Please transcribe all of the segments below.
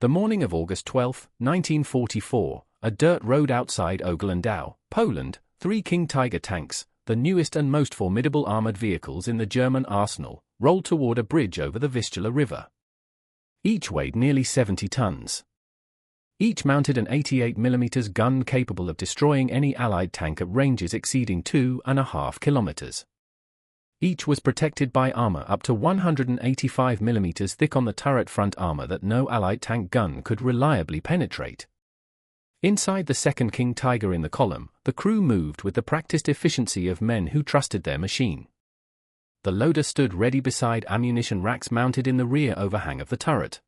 The morning of August 12, 1944, a dirt road outside Oberlandau, Poland, 3 King Tiger tanks, the newest and most formidable armored vehicles in the German arsenal, rolled toward a bridge over the Vistula River. Each weighed nearly 70 tons. Each mounted an 88mm gun capable of destroying any Allied tank at ranges exceeding 2.5 kilometers. Each was protected by armor up to 185mm thick on the turret front, armor that no Allied tank gun could reliably penetrate. Inside the second King Tiger in the column, the crew moved with the practiced efficiency of men who trusted their machine. The loader stood ready beside ammunition racks mounted in the rear overhang of the turret.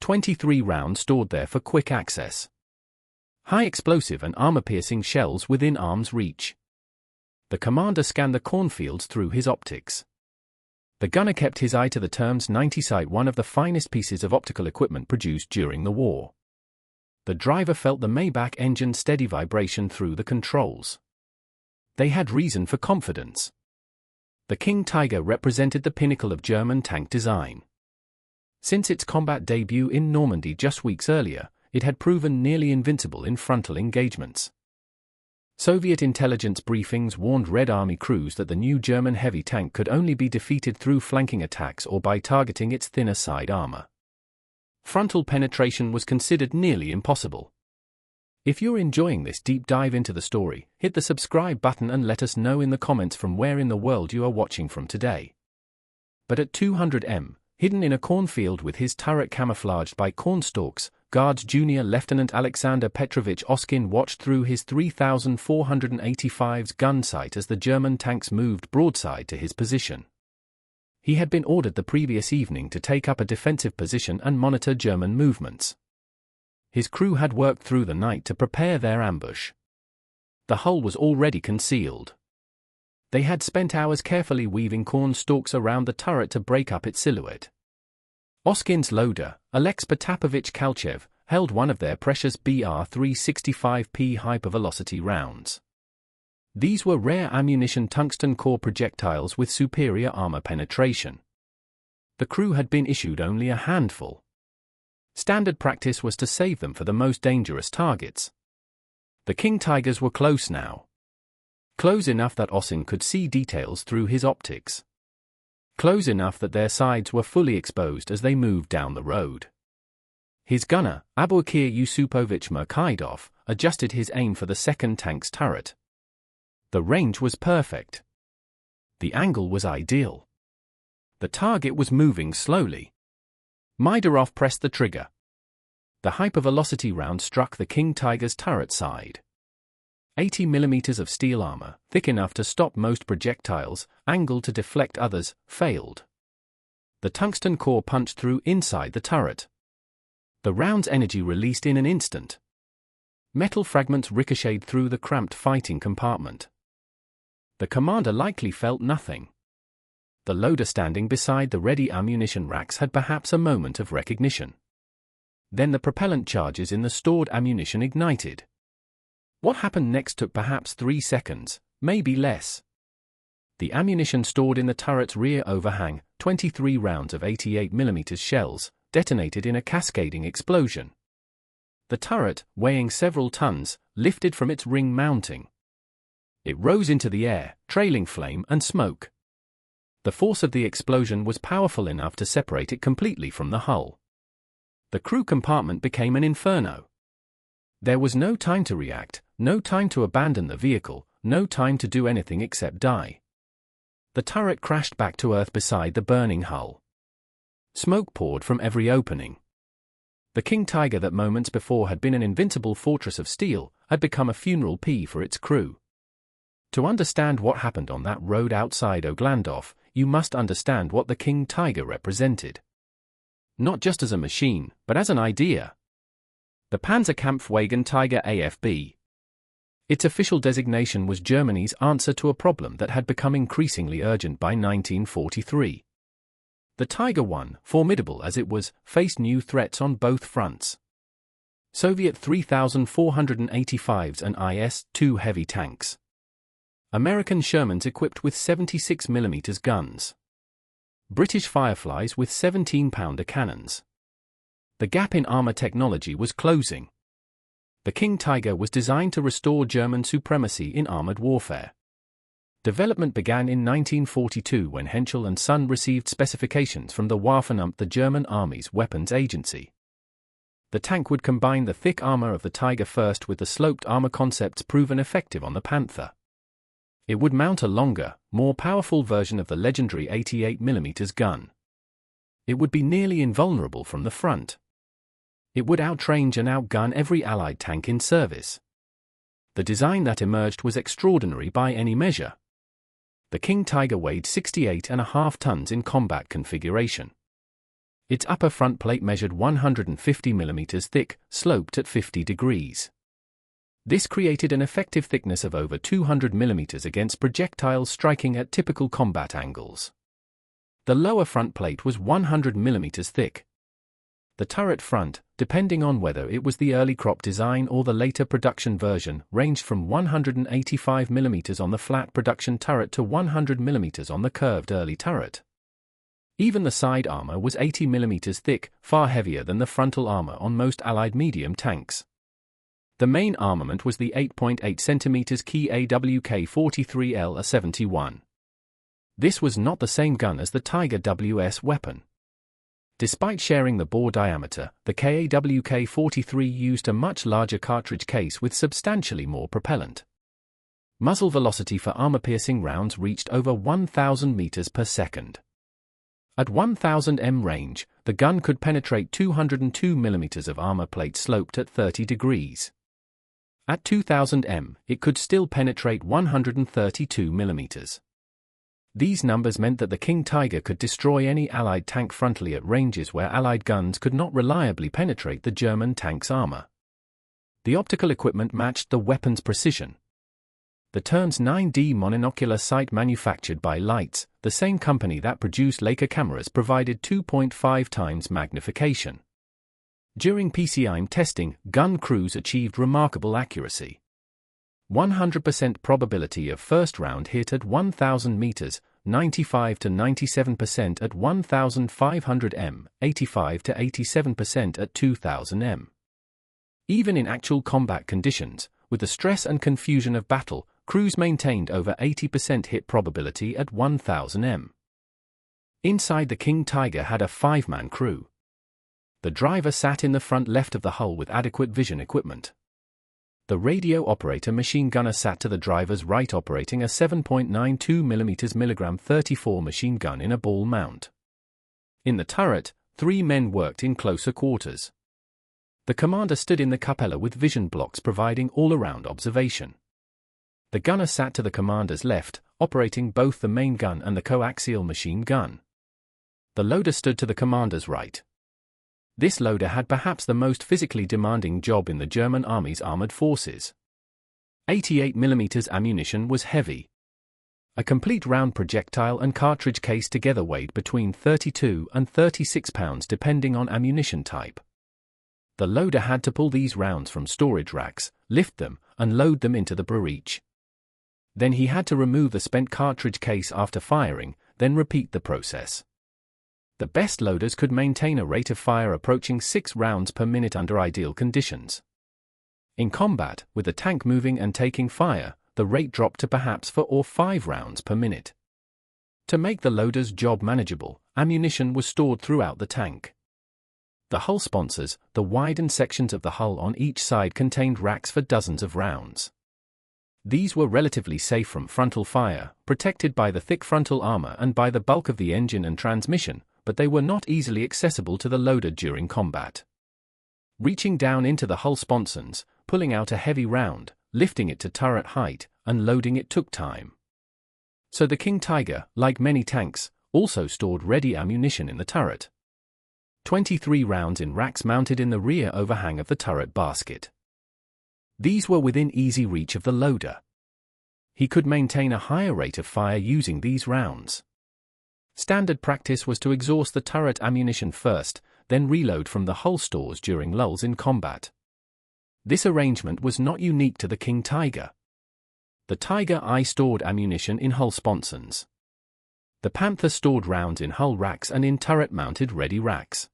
23 rounds stored there for quick access. High explosive and armor-piercing shells within arm's reach. The commander scanned the cornfields through his optics. The gunner kept his eye to the Terms 90 sight, one of the finest pieces of optical equipment produced during the war. The driver felt the Maybach engine's steady vibration through the controls. They had reason for confidence. The King Tiger represented the pinnacle of German tank design. Since its combat debut in Normandy just weeks earlier, it had proven nearly invincible in frontal engagements. Soviet intelligence briefings warned Red Army crews that the new German heavy tank could only be defeated through flanking attacks or by targeting its thinner side armor. Frontal penetration was considered nearly impossible. If you're enjoying this deep dive into the story, hit the subscribe button and let us know in the comments from where in the world you are watching from today. But at 200 m, hidden in a cornfield with his turret camouflaged by cornstalks, Guards Junior Lieutenant Alexander Petrovich Oskin watched through his 3,485's gun sight as the German tanks moved broadside to his position. He had been ordered the previous evening to take up a defensive position and monitor German movements. His crew had worked through the night to prepare their ambush. The hull was already concealed. They had spent hours carefully weaving corn stalks around the turret to break up its silhouette. Oskin's loader, Alex Potapovich Kalchev, held one of their precious BR-365P hypervelocity rounds. These were rare ammunition tungsten core projectiles with superior armor penetration. The crew had been issued only a handful. Standard practice was to save them for the most dangerous targets. The King Tigers were close now. Close enough that Osin could see details through his optics. Close enough that their sides were fully exposed as they moved down the road. His gunner, Abukir Yusupovich Merkidov, adjusted his aim for the second tank's turret. The range was perfect. The angle was ideal. The target was moving slowly. Mydarov pressed the trigger. The hypervelocity round struck the King Tiger's turret side. 80mm of steel armor, thick enough to stop most projectiles, angled to deflect others, failed. The tungsten core punched through inside the turret. The round's energy released in an instant. Metal fragments ricocheted through the cramped fighting compartment. The commander likely felt nothing. The loader standing beside the ready ammunition racks had perhaps a moment of recognition. Then the propellant charges in the stored ammunition ignited. What happened next took perhaps 3 seconds, maybe less. The ammunition stored in the turret's rear overhang, 23 rounds of 88mm shells, detonated in a cascading explosion. The turret, weighing several tons, lifted from its ring mounting. It rose into the air, trailing flame and smoke. The force of the explosion was powerful enough to separate it completely from the hull. The crew compartment became an inferno. There was no time to react, no time to abandon the vehicle, no time to do anything except die. The turret crashed back to earth beside the burning hull. Smoke poured from every opening. The King Tiger that moments before had been an invincible fortress of steel, had become a funeral pea for its crew. To understand what happened on that road outside Oberlandau, you must understand what the King Tiger represented. Not just as a machine, but as an idea. The Panzerkampfwagen Tiger AFB. Its official designation was Germany's answer to a problem that had become increasingly urgent by 1943. The Tiger I, formidable as it was, faced new threats on both fronts. Soviet 3,485s and IS-2 heavy tanks. American Shermans equipped with 76mm guns. British Fireflies with 17-pounder cannons. The gap in armor technology was closing. The King Tiger was designed to restore German supremacy in armored warfare. Development began in 1942 when Henschel and Son received specifications from the Waffenamt, the German Army's weapons agency. The tank would combine the thick armor of the Tiger first with the sloped armor concepts proven effective on the Panther. It would mount a longer, more powerful version of the legendary 88mm gun. It would be nearly invulnerable from the front. It would outrange and outgun every Allied tank in service. The design that emerged was extraordinary by any measure. The King Tiger weighed 68.5 tons in combat configuration. Its upper front plate measured 150mm thick, sloped at 50 degrees. This created an effective thickness of over 200mm against projectiles striking at typical combat angles. The lower front plate was 100mm thick. The turret front, depending on whether it was the early crop design or the later production version, ranged from 185mm on the flat production turret to 100mm on the curved early turret. Even the side armor was 80mm thick, far heavier than the frontal armor on most Allied medium tanks. The main armament was the 8.8 cm Key AWK-43L A71. This was not the same gun as the Tiger WS weapon. Despite sharing the bore diameter, the KAWK-43 used a much larger cartridge case with substantially more propellant. Muzzle velocity for armor-piercing rounds reached over 1,000 meters per second. At 1,000 m range, the gun could penetrate 202 mm of armor plate sloped at 30 degrees. At 2,000 m, it could still penetrate 132 mm. These numbers meant that the King Tiger could destroy any Allied tank frontally at ranges where Allied guns could not reliably penetrate the German tank's armor. The optical equipment matched the weapon's precision. The terms 9D monocular sight manufactured by Leitz, the same company that produced Leica cameras, provided 2.5 times magnification. During PCIM testing, gun crews achieved remarkable accuracy. 100% probability of first round hit at 1,000 meters, 95 to 97% at 1,500 m, 85 to 87% at 2,000 m. Even in actual combat conditions, with the stress and confusion of battle, crews maintained over 80% hit probability at 1,000 m. Inside the King Tiger had a 5-man crew. The driver sat in the front left of the hull with adequate vision equipment. The radio operator machine gunner sat to the driver's right operating a 7.92mm 34 machine gun in a ball mount. In the turret, 3 men worked in closer quarters. The commander stood in the cupola with vision blocks providing all-around observation. The gunner sat to the commander's left, operating both the main gun and the coaxial machine gun. The loader stood to the commander's right. This loader had perhaps the most physically demanding job in the German Army's armored forces. 88mm ammunition was heavy. A complete round projectile and cartridge case together weighed between 32 and 36 pounds depending on ammunition type. The loader had to pull these rounds from storage racks, lift them, and load them into the breech. Then he had to remove the spent cartridge case after firing, then repeat the process. The best loaders could maintain a rate of fire approaching 6 rounds per minute under ideal conditions. In combat, with the tank moving and taking fire, the rate dropped to perhaps 4 or 5 rounds per minute. To make the loader's job manageable, ammunition was stored throughout the tank. The hull sponsors, the widened sections of the hull on each side, contained racks for dozens of rounds. These were relatively safe from frontal fire, protected by the thick frontal armor and by the bulk of the engine and transmission, but they were not easily accessible to the loader during combat. Reaching down into the hull sponsons, pulling out a heavy round, lifting it to turret height, and loading it took time. So the King Tiger, like many tanks, also stored ready ammunition in the turret. 23 rounds in racks mounted in the rear overhang of the turret basket. These were within easy reach of the loader. He could maintain a higher rate of fire using these rounds. Standard practice was to exhaust the turret ammunition first, then reload from the hull stores during lulls in combat. This arrangement was not unique to the King Tiger. The Tiger I stored ammunition in hull sponsons. The Panther stored rounds in hull racks and in turret-mounted ready racks.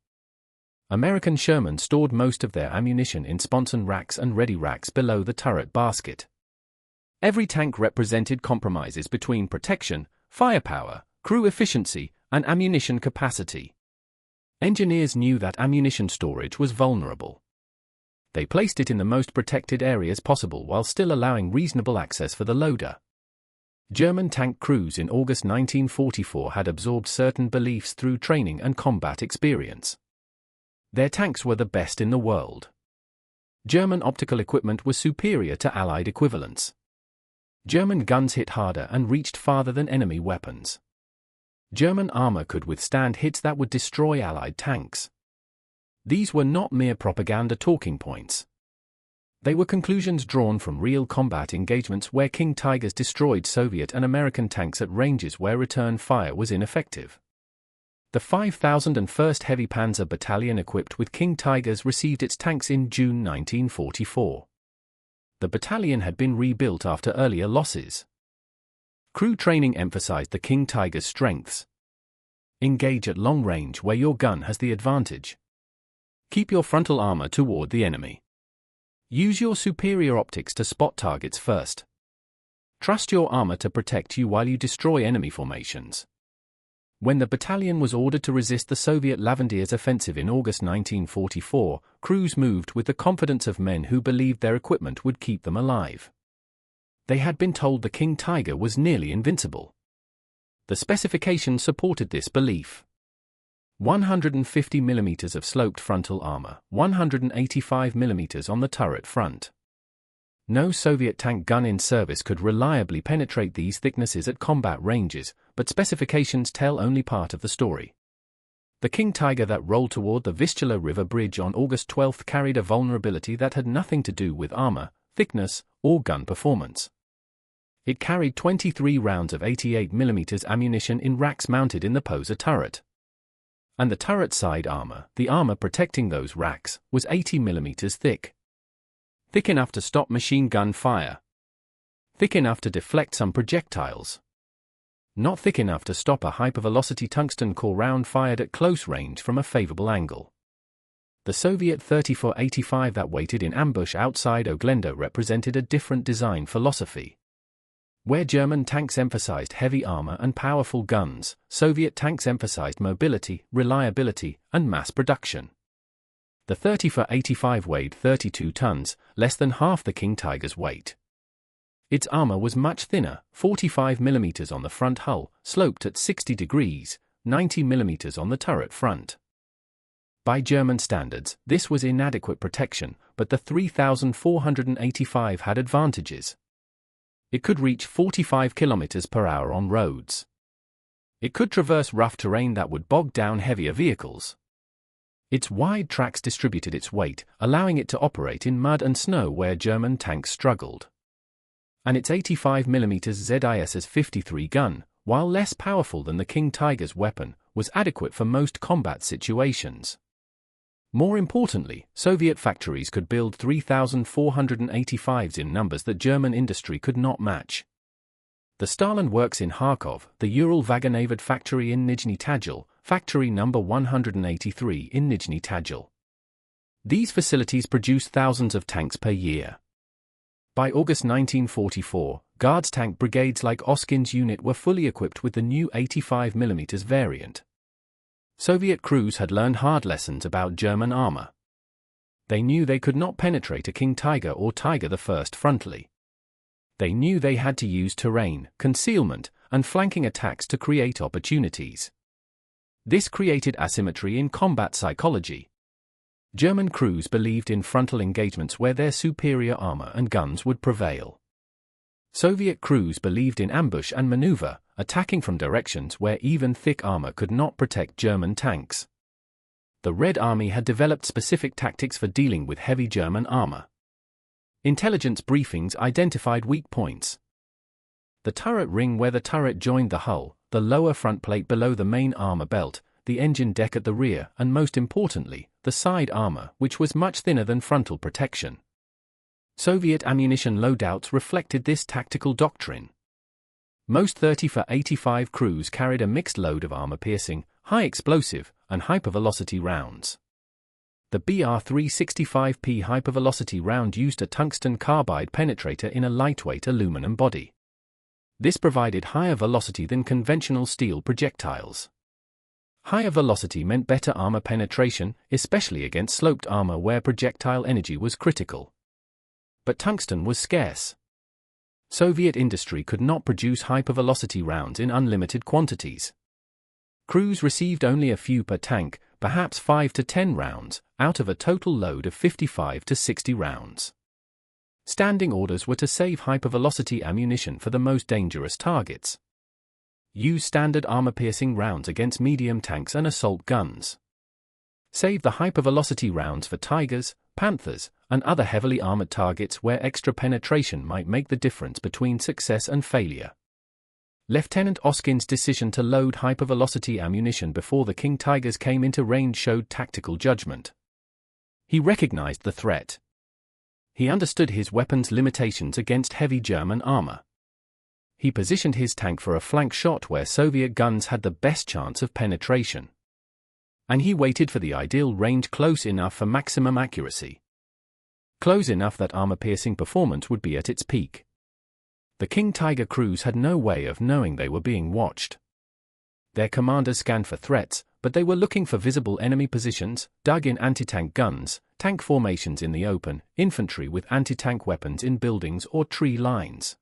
American Sherman stored most of their ammunition in sponson racks and ready racks below the turret basket. Every tank represented compromises between protection, firepower, crew efficiency, and ammunition capacity. Engineers knew that ammunition storage was vulnerable. They placed it in the most protected areas possible while still allowing reasonable access for the loader. German tank crews in August 1944 had absorbed certain beliefs through training and combat experience. Their tanks were the best in the world. German optical equipment was superior to Allied equivalents. German guns hit harder and reached farther than enemy weapons. German armor could withstand hits that would destroy Allied tanks. These were not mere propaganda talking points. They were conclusions drawn from real combat engagements where King Tigers destroyed Soviet and American tanks at ranges where return fire was ineffective. The 5,001st Heavy Panzer Battalion equipped with King Tigers received its tanks in June 1944. The battalion had been rebuilt after earlier losses. Crew training emphasized the King Tiger's strengths. Engage at long range where your gun has the advantage. Keep your frontal armor toward the enemy. Use your superior optics to spot targets first. Trust your armor to protect you while you destroy enemy formations. When the battalion was ordered to resist the Soviet Lavanders offensive in August 1944, crews moved with the confidence of men who believed their equipment would keep them alive. They had been told the King Tiger was nearly invincible. The specifications supported this belief. 150 mm of sloped frontal armor, 185 mm on the turret front. No Soviet tank gun in service could reliably penetrate these thicknesses at combat ranges, but specifications tell only part of the story. The King Tiger that rolled toward the Vistula River Bridge on August 12 carried a vulnerability that had nothing to do with armor, thickness, or gun performance. It carried 23 rounds of 88 mm ammunition in racks mounted in the poser turret. And the turret side armor, the armor protecting those racks, was 80 mm thick. Thick enough to stop machine gun fire. Thick enough to deflect some projectiles. Not thick enough to stop a hypervelocity tungsten core round fired at close range from a favorable angle. The Soviet 3485 that waited in ambush outside Oglendo represented a different design philosophy. Where German tanks emphasized heavy armor and powerful guns, Soviet tanks emphasized mobility, reliability, and mass production. The 3485 weighed 32 tons, less than half the King Tiger's weight. Its armor was much thinner, 45 mm on the front hull, sloped at 60 degrees, 90 mm on the turret front. By German standards, this was inadequate protection, but the 3485 had advantages. It could reach 45 km/h on roads. It could traverse rough terrain that would bog down heavier vehicles. Its wide tracks distributed its weight, allowing it to operate in mud and snow where German tanks struggled. And its 85 mm ZIS's 53 gun, while less powerful than the King Tiger's weapon, was adequate for most combat situations. More importantly, Soviet factories could build 3,485s in numbers that German industry could not match. The Stalin Works in Kharkov, the Ural Vagonavod factory in Nizhny Tagil, factory number 183 in Nizhny Tagil. These facilities produce thousands of tanks per year. By August 1944, Guards tank brigades like Oskin's unit were fully equipped with the new 85 mm variant. Soviet crews had learned hard lessons about German armor. They knew they could not penetrate a King Tiger or Tiger I frontally. They knew they had to use terrain, concealment, and flanking attacks to create opportunities. This created asymmetry in combat psychology. German crews believed in frontal engagements where their superior armor and guns would prevail. Soviet crews believed in ambush and maneuver, attacking from directions where even thick armor could not protect German tanks. The Red Army had developed specific tactics for dealing with heavy German armor. Intelligence briefings identified weak points. The turret ring where the turret joined the hull, the lower front plate below the main armor belt, the engine deck at the rear, and most importantly, the side armor, which was much thinner than frontal protection. Soviet ammunition loadouts reflected this tactical doctrine. Most 30-85 crews carried a mixed load of armor-piercing, high-explosive, and hypervelocity rounds. The BR-365P hypervelocity round used a tungsten carbide penetrator in a lightweight aluminum body. This provided higher velocity than conventional steel projectiles. Higher velocity meant better armor penetration, especially against sloped armor where projectile energy was critical. But tungsten was scarce. Soviet industry could not produce hypervelocity rounds in unlimited quantities. Crews received only a few per tank, perhaps 5 to 10 rounds, out of a total load of 55 to 60 rounds. Standing orders were to save hypervelocity ammunition for the most dangerous targets. Use standard armor-piercing rounds against medium tanks and assault guns. Save the hypervelocity rounds for Tigers, Panthers, and other heavily armored targets where extra penetration might make the difference between success and failure. Lieutenant Oskin's decision to load hypervelocity ammunition before the King Tigers came into range showed tactical judgment. He recognized the threat. He understood his weapon's limitations against heavy German armor. He positioned his tank for a flank shot where Soviet guns had the best chance of penetration. And he waited for the ideal range close enough for maximum accuracy. Close enough that armor-piercing performance would be at its peak. The King Tiger crews had no way of knowing they were being watched. Their commanders scanned for threats, but they were looking for visible enemy positions, dug in anti-tank guns, tank formations in the open, infantry with anti-tank weapons in buildings or tree lines.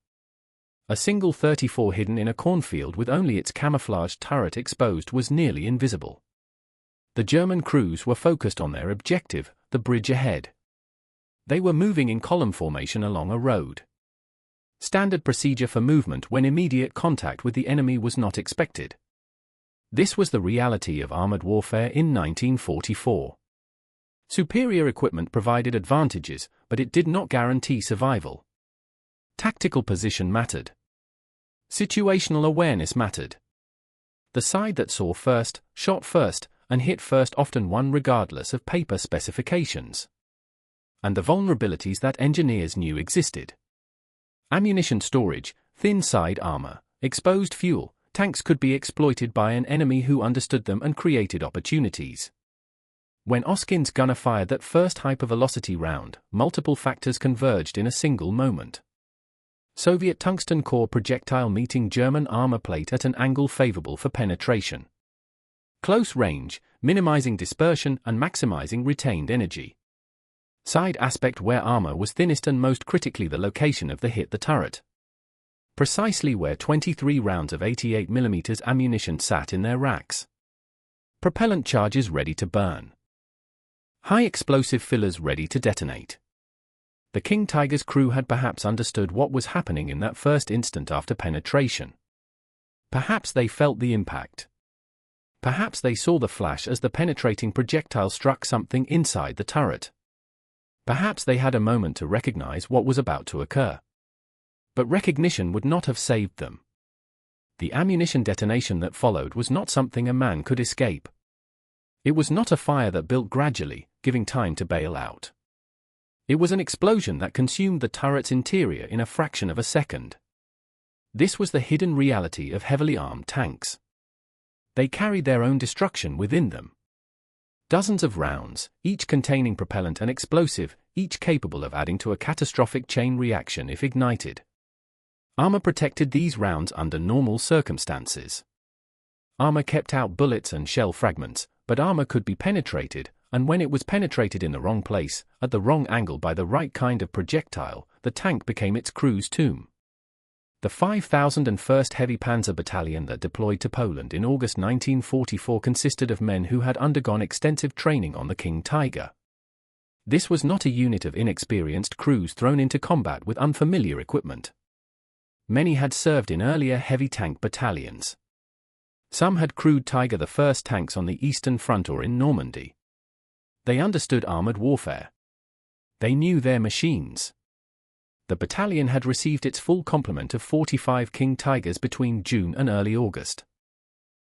A single 34 hidden in a cornfield with only its camouflaged turret exposed was nearly invisible. The German crews were focused on their objective, the bridge ahead. They were moving in column formation along a road. Standard procedure for movement when immediate contact with the enemy was not expected. This was the reality of armored warfare in 1944. Superior equipment provided advantages, but it did not guarantee survival. Tactical position mattered. Situational awareness mattered. The side that saw first, shot first, and hit first often won regardless of paper specifications. And the vulnerabilities that engineers knew existed. Ammunition storage, thin side armor, exposed fuel, tanks could be exploited by an enemy who understood them and created opportunities. When Oskin's gunner fired that first hypervelocity round, multiple factors converged in a single moment. Soviet tungsten core projectile meeting German armor plate at an angle favorable for penetration. Close range, minimizing dispersion and maximizing retained energy. Side aspect where armor was thinnest and most critically the location of the hit the turret. Precisely where 23 rounds of 88mm ammunition sat in their racks. Propellant charges ready to burn. High explosive fillers ready to detonate. The King Tiger's crew had perhaps understood what was happening in that first instant after penetration. Perhaps they felt the impact. Perhaps they saw the flash as the penetrating projectile struck something inside the turret. Perhaps they had a moment to recognize what was about to occur. But recognition would not have saved them. The ammunition detonation that followed was not something a man could escape. It was not a fire that built gradually, giving time to bail out. It was an explosion that consumed the turret's interior in a fraction of a second. This was the hidden reality of heavily armed tanks. They carried their own destruction within them. Dozens of rounds, each containing propellant and explosive, each capable of adding to a catastrophic chain reaction if ignited. Armor protected these rounds under normal circumstances. Armor kept out bullets and shell fragments, but armor could be penetrated, and when it was penetrated in the wrong place, at the wrong angle by the right kind of projectile, the tank became its crew's tomb. The 5,001st Heavy Panzer Battalion that deployed to Poland in August 1944 consisted of men who had undergone extensive training on the King Tiger. This was not a unit of inexperienced crews thrown into combat with unfamiliar equipment. Many had served in earlier heavy tank battalions. Some had crewed Tiger the first tanks on the Eastern Front or in Normandy. They understood armored warfare. They knew their machines. The battalion had received its full complement of 45 King Tigers between June and early August.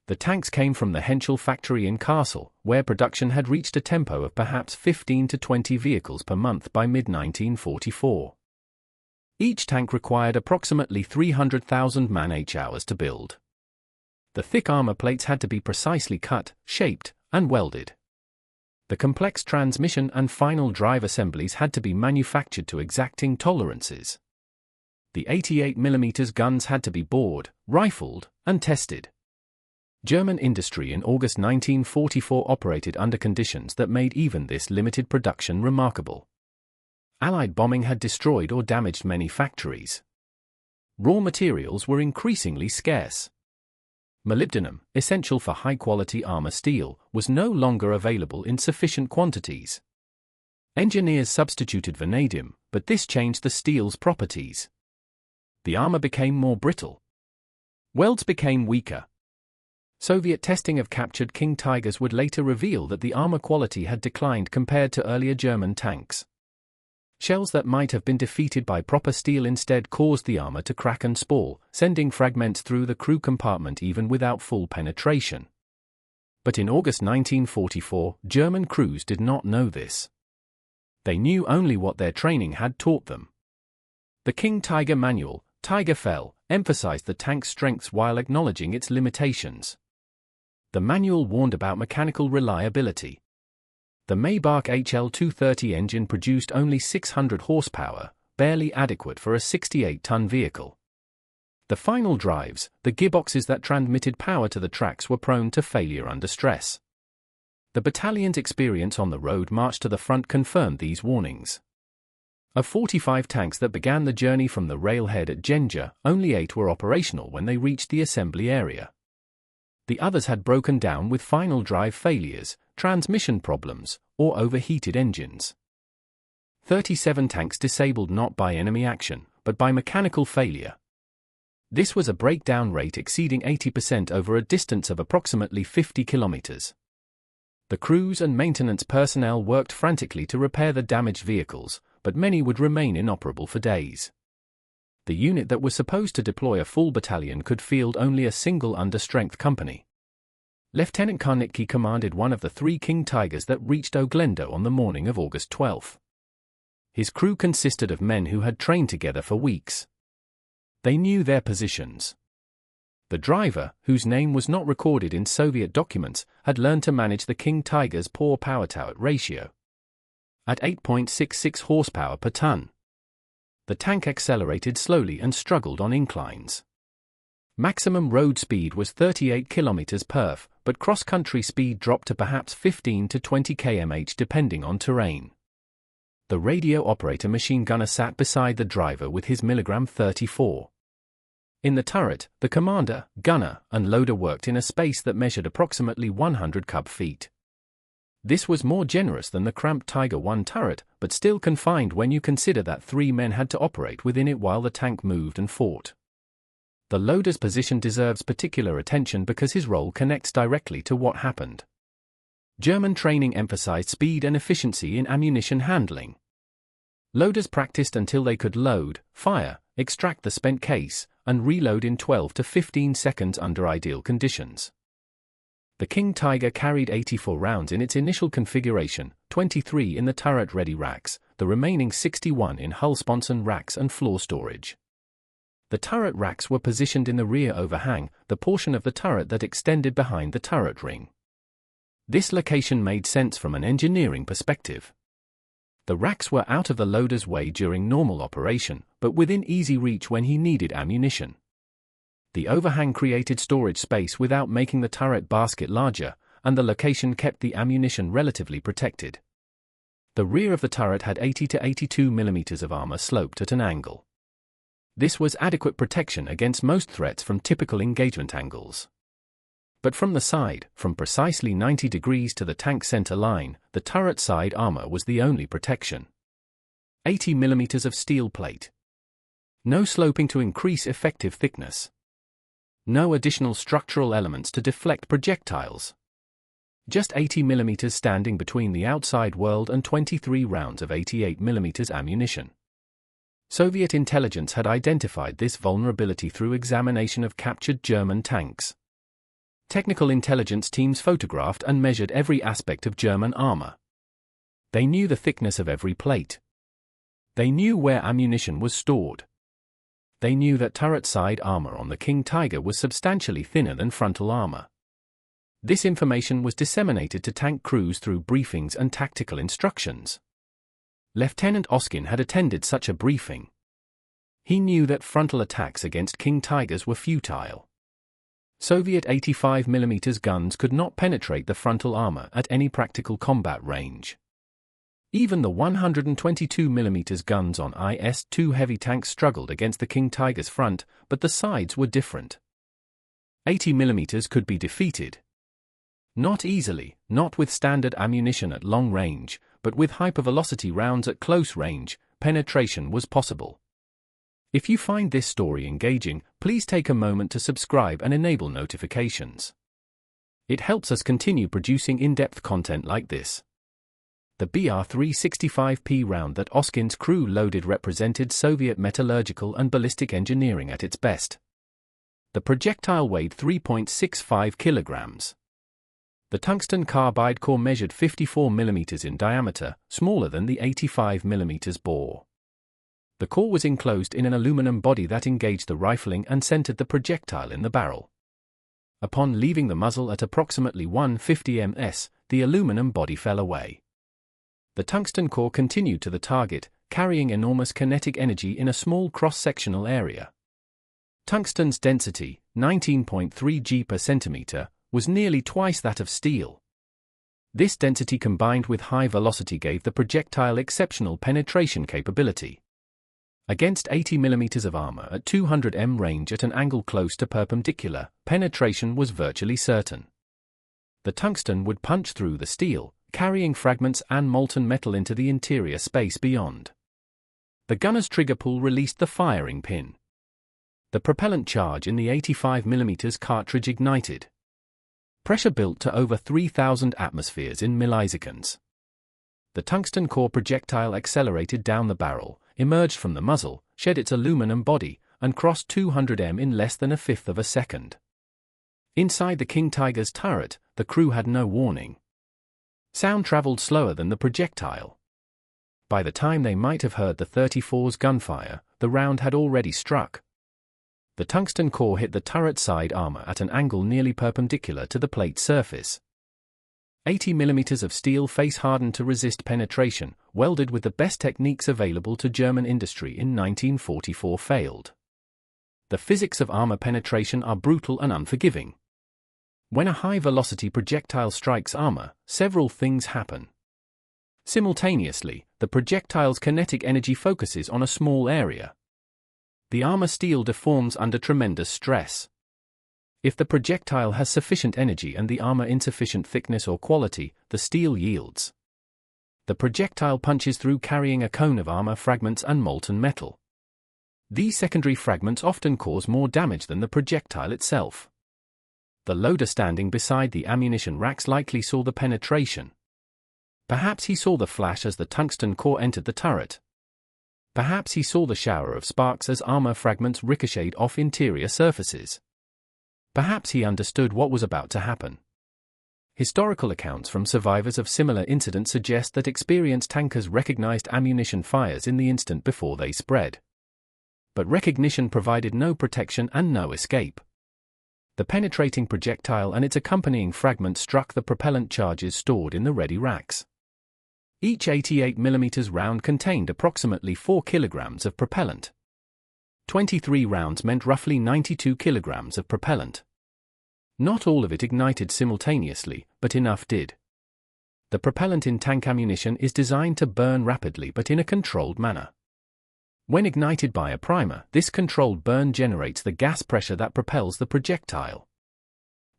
The tanks came from the Henschel factory in Kassel, where production had reached a tempo of perhaps 15 to 20 vehicles per month by mid-1944. Each tank required approximately 300,000 man-hours to build. The thick armor plates had to be precisely cut, shaped, and welded. The complex transmission and final drive assemblies had to be manufactured to exacting tolerances. The 88mm guns had to be bored, rifled, and tested. German industry in August 1944 operated under conditions that made even this limited production remarkable. Allied bombing had destroyed or damaged many factories. Raw materials were increasingly scarce. Molybdenum, essential for high-quality armor steel, was no longer available in sufficient quantities. Engineers substituted vanadium, but this changed the steel's properties. The armor became more brittle. Welds became weaker. Soviet testing of captured King Tigers would later reveal that the armor quality had declined compared to earlier German tanks. Shells that might have been defeated by proper steel instead caused the armor to crack and spall, sending fragments through the crew compartment even without full penetration. But in August 1944, German crews did not know this. They knew only what their training had taught them. The King Tiger manual, Tiger Fell, emphasized the tank's strengths while acknowledging its limitations. The manual warned about mechanical reliability. The Maybach HL-230 engine produced only 600 horsepower, barely adequate for a 68-ton vehicle. The final drives, the gearboxes that transmitted power to the tracks, were prone to failure under stress. The battalion's experience on the road march to the front confirmed these warnings. Of 45 tanks that began the journey from the railhead at Genja, only 8 were operational when they reached the assembly area. The others had broken down with final drive failures, transmission problems, or overheated engines. 37 tanks disabled not by enemy action, but by mechanical failure. This was a breakdown rate exceeding 80% over a distance of approximately 50 kilometers. The crews and maintenance personnel worked frantically to repair the damaged vehicles, but many would remain inoperable for days. The unit that was supposed to deploy a full battalion could field only a single under-strength company. Lieutenant Karnitke commanded one of the 3 King Tigers that reached Oglendo on the morning of August 12. His crew consisted of men who had trained together for weeks. They knew their positions. The driver, whose name was not recorded in Soviet documents, had learned to manage the King Tiger's poor power-to-weight ratio. At 8.66 horsepower per ton, the tank accelerated slowly and struggled on inclines. Maximum road speed was 38 km/h, but cross-country speed dropped to perhaps 15 to 20 km/h depending on terrain. The radio operator machine gunner sat beside the driver with his .34. In the turret, the commander, gunner, and loader worked in a space that measured approximately 100 cub-feet. This was more generous than the cramped Tiger I turret, but still confined when you consider that 3 men had to operate within it while the tank moved and fought. The loader's position deserves particular attention because his role connects directly to what happened. German training emphasized speed and efficiency in ammunition handling. Loaders practiced until they could load, fire, extract the spent case, and reload in 12 to 15 seconds under ideal conditions. The King Tiger carried 84 rounds in its initial configuration, 23 in the turret-ready racks, the remaining 61 in hull-sponson racks and floor storage. The turret racks were positioned in the rear overhang, the portion of the turret that extended behind the turret ring. This location made sense from an engineering perspective. The racks were out of the loader's way during normal operation, but within easy reach when he needed ammunition. The overhang created storage space without making the turret basket larger, and the location kept the ammunition relatively protected. The rear of the turret had 80 to 82 mm of armor sloped at an angle. This was adequate protection against most threats from typical engagement angles. But from the side, from precisely 90 degrees to the tank center line, the turret side armor was the only protection. 80 mm of steel plate. No sloping to increase effective thickness. No additional structural elements to deflect projectiles. Just 80 mm standing between the outside world and 23 rounds of 88 mm ammunition. Soviet intelligence had identified this vulnerability through examination of captured German tanks. Technical intelligence teams photographed and measured every aspect of German armor. They knew the thickness of every plate. They knew where ammunition was stored. They knew that turret side armor on the King Tiger was substantially thinner than frontal armor. This information was disseminated to tank crews through briefings and tactical instructions. Lieutenant Oskin had attended such a briefing. He knew that frontal attacks against King Tigers were futile. Soviet 85mm guns could not penetrate the frontal armor at any practical combat range. Even the 122mm guns on IS-2 heavy tanks struggled against the King Tiger's front, but the sides were different. 80mm could be defeated. Not easily, not with standard ammunition at long range, but with hypervelocity rounds at close range, penetration was possible. If you find this story engaging, please take a moment to subscribe and enable notifications. It helps us continue producing in-depth content like this. The BR-365P round that Oskin's crew loaded represented Soviet metallurgical and ballistic engineering at its best. The projectile weighed 3.65 kilograms. The tungsten carbide core measured 54mm in diameter, smaller than the 85mm bore. The core was enclosed in an aluminum body that engaged the rifling and centered the projectile in the barrel. Upon leaving the muzzle at approximately 150 ms, the aluminum body fell away. The tungsten core continued to the target, carrying enormous kinetic energy in a small cross-sectional area. Tungsten's density, 19.3 G per centimeter, was nearly twice that of steel. This density combined with high velocity gave the projectile exceptional penetration capability. Against 80mm of armor at 200 m range at an angle close to perpendicular, penetration was virtually certain. The tungsten would punch through the steel, carrying fragments and molten metal into the interior space beyond. The gunner's trigger pull released the firing pin. The propellant charge in the 85mm cartridge ignited. Pressure built to over 3,000 atmospheres in milliseconds. The tungsten core projectile accelerated down the barrel, emerged from the muzzle, shed its aluminum body, and crossed 200 m in less than a fifth of a second. Inside the King Tiger's turret, the crew had no warning. Sound traveled slower than the projectile. By the time they might have heard the 34's gunfire, the round had already struck. The tungsten core hit the turret side armor at an angle nearly perpendicular to the plate surface. 80mm of steel face hardened to resist penetration, welded with the best techniques available to German industry in 1944 failed. The physics of armor penetration are brutal and unforgiving. When a high-velocity projectile strikes armor, several things happen. Simultaneously, the projectile's kinetic energy focuses on a small area. The armor steel deforms under tremendous stress. If the projectile has sufficient energy and the armor insufficient thickness or quality, the steel yields. The projectile punches through carrying a cone of armor fragments and molten metal. These secondary fragments often cause more damage than the projectile itself. The loader standing beside the ammunition racks likely saw the penetration. Perhaps he saw the flash as the tungsten core entered the turret. Perhaps he saw the shower of sparks as armor fragments ricocheted off interior surfaces. Perhaps he understood what was about to happen. Historical accounts from survivors of similar incidents suggest that experienced tankers recognized ammunition fires in the instant before they spread. But recognition provided no protection and no escape. The penetrating projectile and its accompanying fragment struck the propellant charges stored in the ready racks. Each 88mm round contained approximately 4 kilograms of propellant. 23 rounds meant roughly 92 kilograms of propellant. Not all of it ignited simultaneously, but enough did. The propellant in tank ammunition is designed to burn rapidly but in a controlled manner. When ignited by a primer, this controlled burn generates the gas pressure that propels the projectile.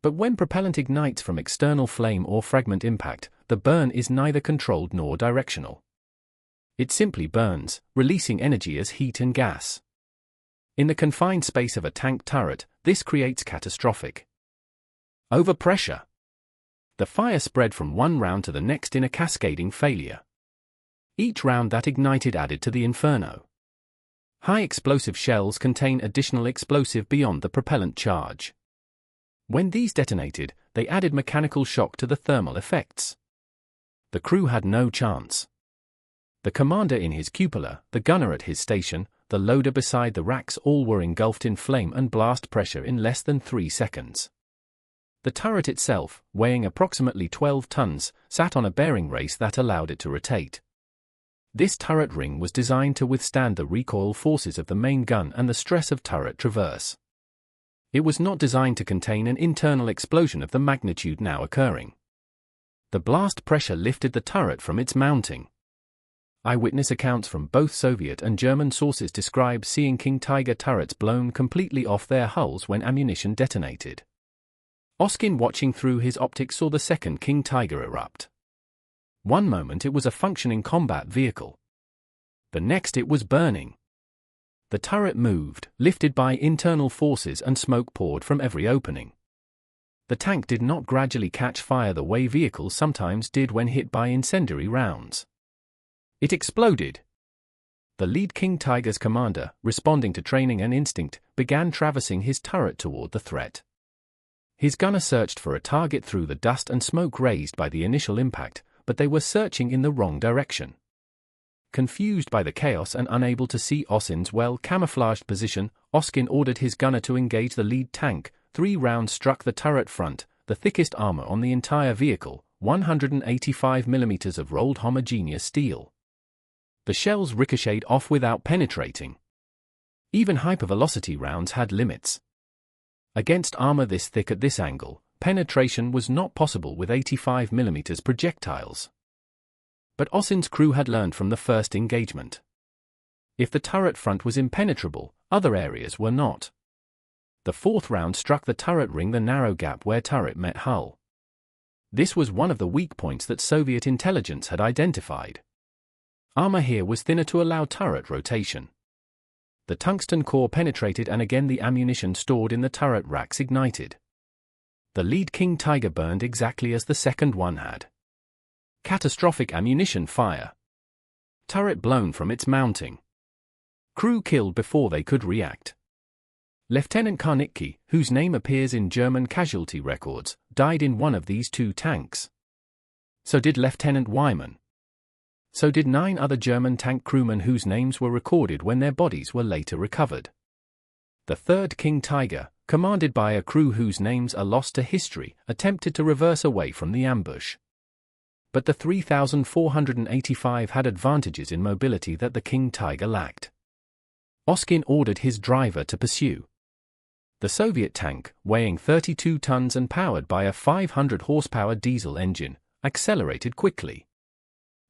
But when propellant ignites from external flame or fragment impact, the burn is neither controlled nor directional. It simply burns, releasing energy as heat and gas. In the confined space of a tank turret, this creates catastrophic overpressure. The fire spread from one round to the next in a cascading failure. Each round that ignited added to the inferno. High explosive shells contain additional explosive beyond the propellant charge. When these detonated, they added mechanical shock to the thermal effects. The crew had no chance. The commander in his cupola, the gunner at his station, the loader beside the racks all were engulfed in flame and blast pressure in less than 3 seconds. The turret itself, weighing approximately 12 tons, sat on a bearing race that allowed it to rotate. This turret ring was designed to withstand the recoil forces of the main gun and the stress of turret traverse. It was not designed to contain an internal explosion of the magnitude now occurring. The blast pressure lifted the turret from its mounting. Eyewitness accounts from both Soviet and German sources describe seeing King Tiger turrets blown completely off their hulls when ammunition detonated. Oskin, watching through his optics, saw the second King Tiger erupt. One moment it was a functioning combat vehicle. The next it was burning. The turret moved, lifted by internal forces, and smoke poured from every opening. The tank did not gradually catch fire the way vehicles sometimes did when hit by incendiary rounds. It exploded. The lead King Tiger's commander, responding to training and instinct, began traversing his turret toward the threat. His gunner searched for a target through the dust and smoke raised by the initial impact, but they were searching in the wrong direction. Confused by the chaos and unable to see Oskin's well-camouflaged position, Oskin ordered his gunner to engage the lead tank. 3 rounds struck the turret front, the thickest armor on the entire vehicle, 185 mm of rolled homogeneous steel. The shells ricocheted off without penetrating. Even hypervelocity rounds had limits. Against armor this thick at this angle, penetration was not possible with 85 mm projectiles. But Oskin's crew had learned from the first engagement. If the turret front was impenetrable, other areas were not. The 4th round struck the turret ring, the narrow gap where turret met hull. This was one of the weak points that Soviet intelligence had identified. Armor here was thinner to allow turret rotation. The tungsten core penetrated, and again the ammunition stored in the turret racks ignited. The lead King Tiger burned exactly as the second one had. Catastrophic ammunition fire. Turret blown from its mounting. Crew killed before they could react. Lieutenant Karnicki, whose name appears in German casualty records, died in one of these 2 tanks. So did Lieutenant Wyman. So did 9 other German tank crewmen whose names were recorded when their bodies were later recovered. The third King Tiger, commanded by a crew whose names are lost to history, attempted to reverse away from the ambush. But the 3,485 had advantages in mobility that the King Tiger lacked. Oskin ordered his driver to pursue. The Soviet tank, weighing 32 tons and powered by a 500 horsepower diesel engine, accelerated quickly.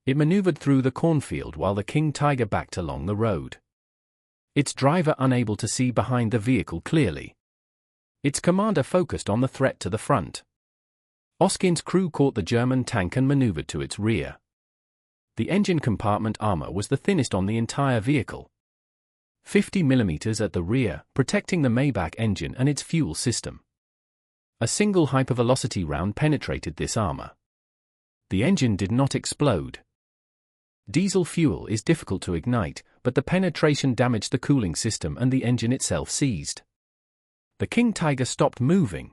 It maneuvered through the cornfield while the King Tiger backed along the road. Its driver unable to see behind the vehicle clearly. Its commander focused on the threat to the front. Oskin's crew caught the German tank and maneuvered to its rear. The engine compartment armor was the thinnest on the entire vehicle. 50 mm at the rear, protecting the Maybach engine and its fuel system. A single hypervelocity round penetrated this armor. The engine did not explode. Diesel fuel is difficult to ignite, but the penetration damaged the cooling system and the engine itself seized. The King Tiger stopped moving.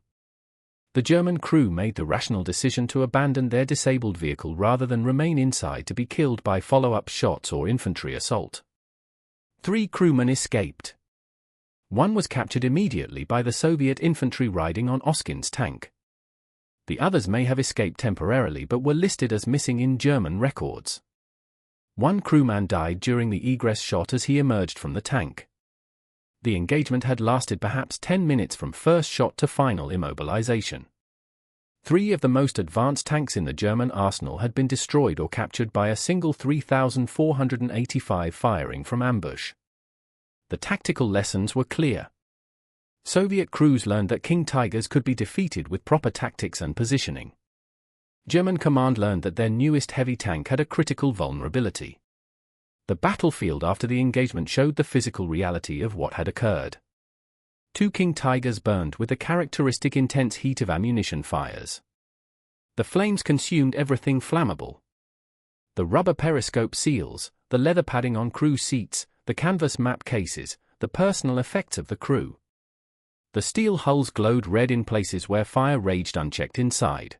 The German crew made the rational decision to abandon their disabled vehicle rather than remain inside to be killed by follow-up shots or infantry assault. 3 crewmen escaped. One was captured immediately by the Soviet infantry riding on Oskin's tank. The others may have escaped temporarily but were listed as missing in German records. One crewman died during the egress shot as he emerged from the tank. The engagement had lasted perhaps 10 minutes from first shot to final immobilization. 3 of the most advanced tanks in the German arsenal had been destroyed or captured by a single 3,485 firing from ambush. The tactical lessons were clear. Soviet crews learned that King Tigers could be defeated with proper tactics and positioning. German command learned that their newest heavy tank had a critical vulnerability. The battlefield after the engagement showed the physical reality of what had occurred. 2 King Tigers burned with the characteristic intense heat of ammunition fires. The flames consumed everything flammable. The rubber periscope seals, the leather padding on crew seats, the canvas map cases, the personal effects of the crew. The steel hulls glowed red in places where fire raged unchecked inside.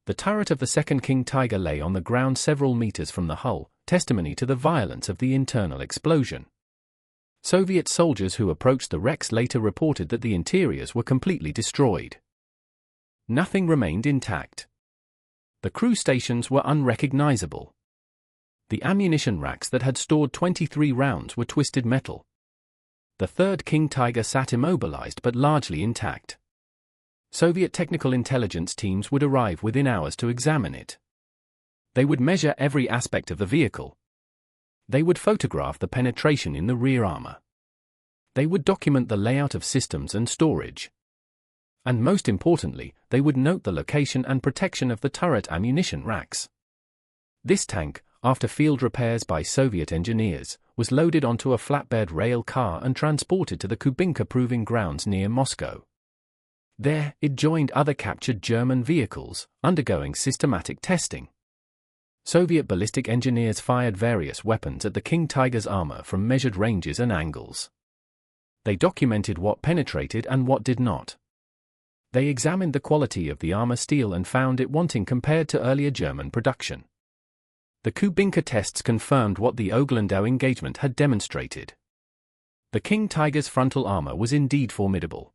The turret of the second King Tiger lay on the ground several meters from the hull, testimony to the violence of the internal explosion. Soviet soldiers who approached the wrecks later reported that the interiors were completely destroyed. Nothing remained intact. The crew stations were unrecognizable. The ammunition racks that had stored 23 rounds were twisted metal. The third King Tiger sat immobilized but largely intact. Soviet technical intelligence teams would arrive within hours to examine it. They would measure every aspect of the vehicle. They would photograph the penetration in the rear armor. They would document the layout of systems and storage. And most importantly, they would note the location and protection of the turret ammunition racks. This tank, after field repairs by Soviet engineers, was loaded onto a flatbed rail car and transported to the Kubinka Proving Grounds near Moscow. There, it joined other captured German vehicles, undergoing systematic testing. Soviet ballistic engineers fired various weapons at the King Tiger's armor from measured ranges and angles. They documented what penetrated and what did not. They examined the quality of the armor steel and found it wanting compared to earlier German production. The Kubinka tests confirmed what the Oglandau engagement had demonstrated. The King Tiger's frontal armor was indeed formidable.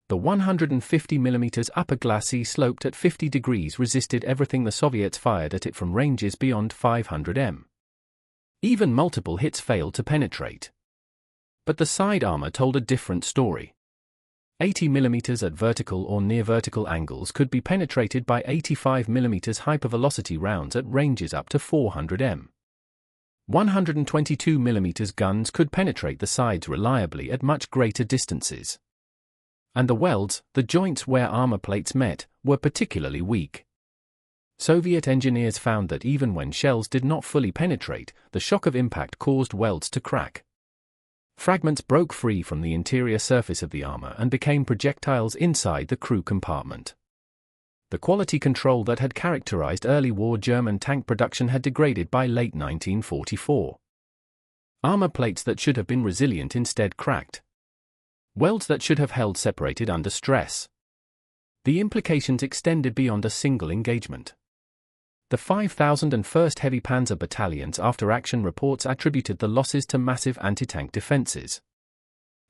The 150mm upper glacis sloped at 50 degrees resisted everything the Soviets fired at it from ranges beyond 500 m. Even multiple hits failed to penetrate. But the side armor told a different story. 80mm at vertical or near vertical angles could be penetrated by 85mm hypervelocity rounds at ranges up to 400 m. 122mm guns could penetrate the sides reliably at much greater distances. And the welds, the joints where armor plates met, were particularly weak. Soviet engineers found that even when shells did not fully penetrate, the shock of impact caused welds to crack. Fragments broke free from the interior surface of the armor and became projectiles inside the crew compartment. The quality control that had characterized early war German tank production had degraded by late 1944. Armor plates that should have been resilient instead cracked. Welds that should have held separated under stress. The implications extended beyond a single engagement. The 5,001st Heavy Panzer Battalion's after-action reports attributed the losses to massive anti-tank defenses.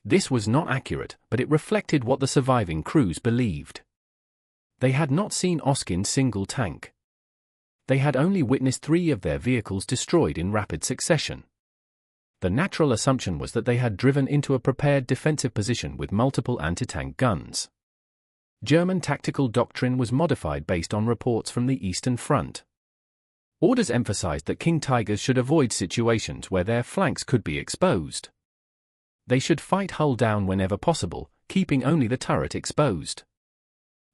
This was not accurate, but it reflected what the surviving crews believed. They had not seen Oskin's single tank. They had only witnessed 3 of their vehicles destroyed in rapid succession. The natural assumption was that they had driven into a prepared defensive position with multiple anti-tank guns. German tactical doctrine was modified based on reports from the Eastern Front. Orders emphasized that King Tigers should avoid situations where their flanks could be exposed. They should fight hull down whenever possible, keeping only the turret exposed.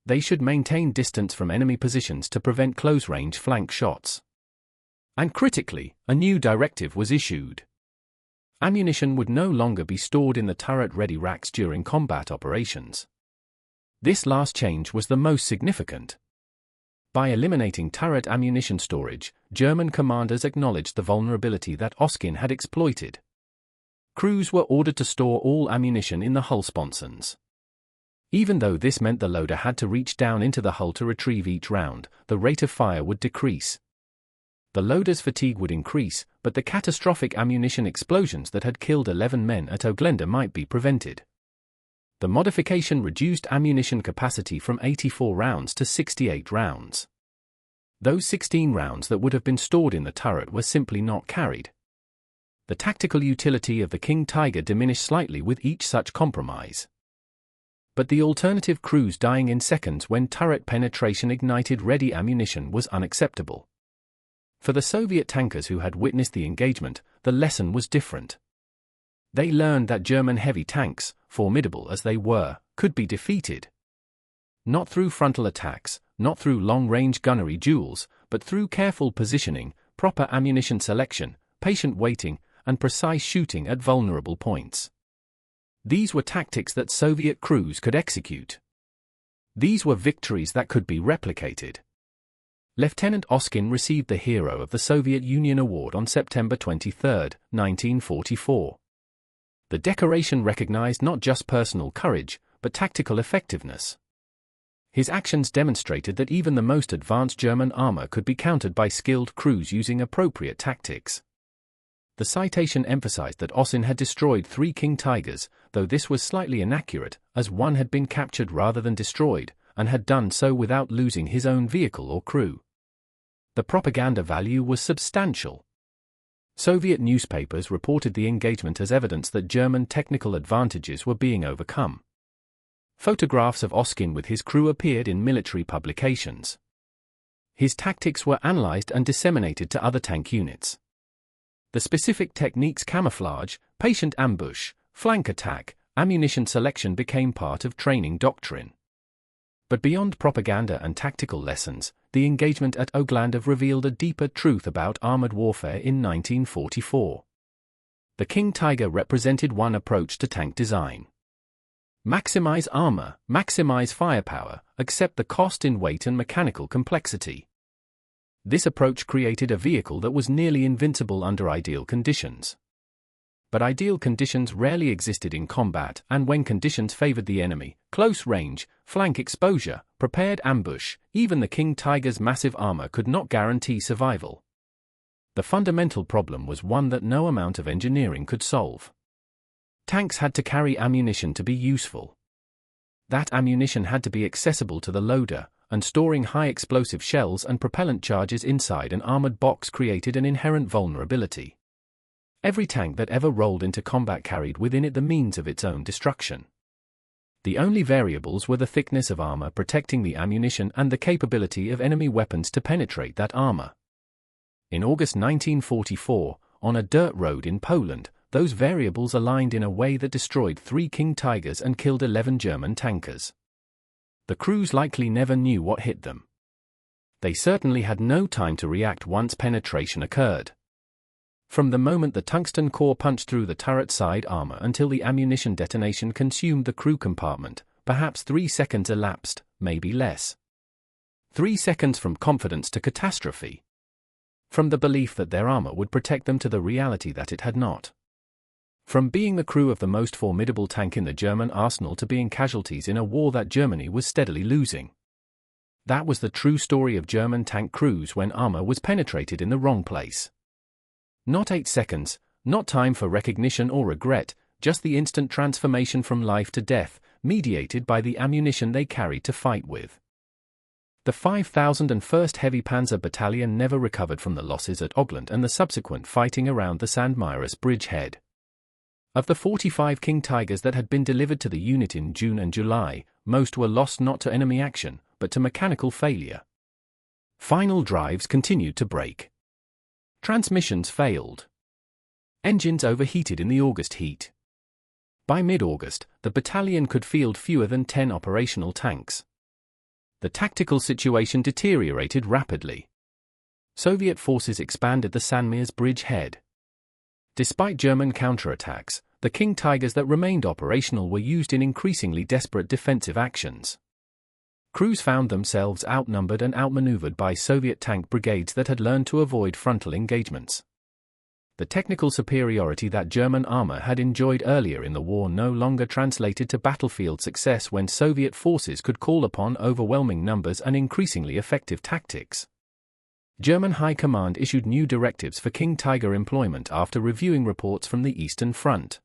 They should maintain distance from enemy positions to prevent close-range flank shots. And critically, a new directive was issued. Ammunition would no longer be stored in the turret-ready racks during combat operations. This last change was the most significant. By eliminating turret ammunition storage, German commanders acknowledged the vulnerability that Oskin had exploited. Crews were ordered to store all ammunition in the hull sponsons. Even though this meant the loader had to reach down into the hull to retrieve each round, the rate of fire would decrease. The loader's fatigue would increase, but the catastrophic ammunition explosions that had killed 11 men at Oglenda might be prevented. The modification reduced ammunition capacity from 84 rounds to 68 rounds. Those 16 rounds that would have been stored in the turret were simply not carried. The tactical utility of the King Tiger diminished slightly with each such compromise. But the alternative crews dying in seconds when turret penetration ignited ready ammunition was unacceptable. For the Soviet tankers who had witnessed the engagement, the lesson was different. They learned that German heavy tanks, formidable as they were, could be defeated. Not through frontal attacks, not through long-range gunnery duels, but through careful positioning, proper ammunition selection, patient waiting, and precise shooting at vulnerable points. These were tactics that Soviet crews could execute. These were victories that could be replicated. Lieutenant Oskin received the Hero of the Soviet Union Award on September 23, 1944. The decoration recognized not just personal courage, but tactical effectiveness. His actions demonstrated that even the most advanced German armor could be countered by skilled crews using appropriate tactics. The citation emphasized that Oskin had destroyed 3 King Tigers, though this was slightly inaccurate, as one had been captured rather than destroyed, and had done so without losing his own vehicle or crew. The propaganda value was substantial. Soviet newspapers reported the engagement as evidence that German technical advantages were being overcome. Photographs of Oskin with his crew appeared in military publications. His tactics were analyzed and disseminated to other tank units. The specific techniques camouflage, patient ambush, flank attack, ammunition selection became part of training doctrine. But beyond propaganda and tactical lessons, the engagement at Oglandov revealed a deeper truth about armored warfare in 1944. The King Tiger represented one approach to tank design. Maximize armor, maximize firepower, accept the cost in weight and mechanical complexity. This approach created a vehicle that was nearly invincible under ideal conditions. But ideal conditions rarely existed in combat, and when conditions favored the enemy, close range, flank exposure, prepared ambush, even the King Tiger's massive armor could not guarantee survival. The fundamental problem was one that no amount of engineering could solve. Tanks had to carry ammunition to be useful. That ammunition had to be accessible to the loader, and storing high explosive shells and propellant charges inside an armored box created an inherent vulnerability. Every tank that ever rolled into combat carried within it the means of its own destruction. The only variables were the thickness of armor protecting the ammunition and the capability of enemy weapons to penetrate that armor. In August 1944, on a dirt road in Poland, those variables aligned in a way that destroyed 3 King Tigers and killed 11 German tankers. The crews likely never knew what hit them. They certainly had no time to react once penetration occurred. From the moment the tungsten core punched through the turret side armor until the ammunition detonation consumed the crew compartment, perhaps 3 seconds elapsed, maybe less. 3 seconds from confidence to catastrophe. From the belief that their armor would protect them to the reality that it had not. From being the crew of the most formidable tank in the German arsenal to being casualties in a war that Germany was steadily losing. That was the true story of German tank crews when armor was penetrated in the wrong place. Not 8 seconds, not time for recognition or regret, just the instant transformation from life to death, mediated by the ammunition they carried to fight with. The 5,001st Heavy Panzer Battalion never recovered from the losses at Ogland and the subsequent fighting around the Sandmeiras bridgehead. Of the 45 King Tigers that had been delivered to the unit in June and July, most were lost not to enemy action, but to mechanical failure. Final drives continued to break. Transmissions failed. Engines overheated in the August heat. By mid-August, the battalion could field fewer than 10 operational tanks. The tactical situation deteriorated rapidly. Soviet forces expanded the Sandmeiras bridgehead. Despite German counterattacks, the King Tigers that remained operational were used in increasingly desperate defensive actions. Crews found themselves outnumbered and outmaneuvered by Soviet tank brigades that had learned to avoid frontal engagements. The technical superiority that German armor had enjoyed earlier in the war no longer translated to battlefield success when Soviet forces could call upon overwhelming numbers and increasingly effective tactics. German High Command issued new directives for King Tiger employment after reviewing reports from the Eastern Front.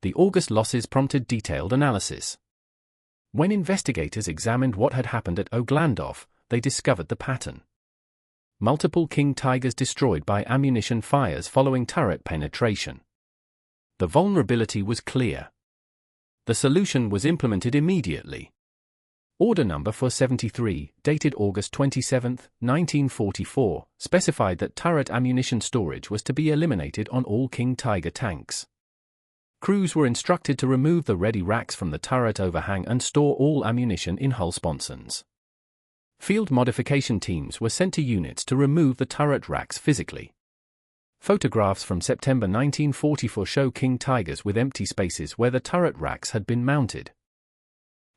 The August losses prompted detailed analysis. When investigators examined what had happened at Oglandov, they discovered the pattern. Multiple King Tigers destroyed by ammunition fires following turret penetration. The vulnerability was clear. The solution was implemented immediately. Order number 473, dated August 27, 1944, specified that turret ammunition storage was to be eliminated on all King Tiger tanks. Crews were instructed to remove the ready racks from the turret overhang and store all ammunition in hull sponsons. Field modification teams were sent to units to remove the turret racks physically. Photographs from September 1944 show King Tigers with empty spaces where the turret racks had been mounted.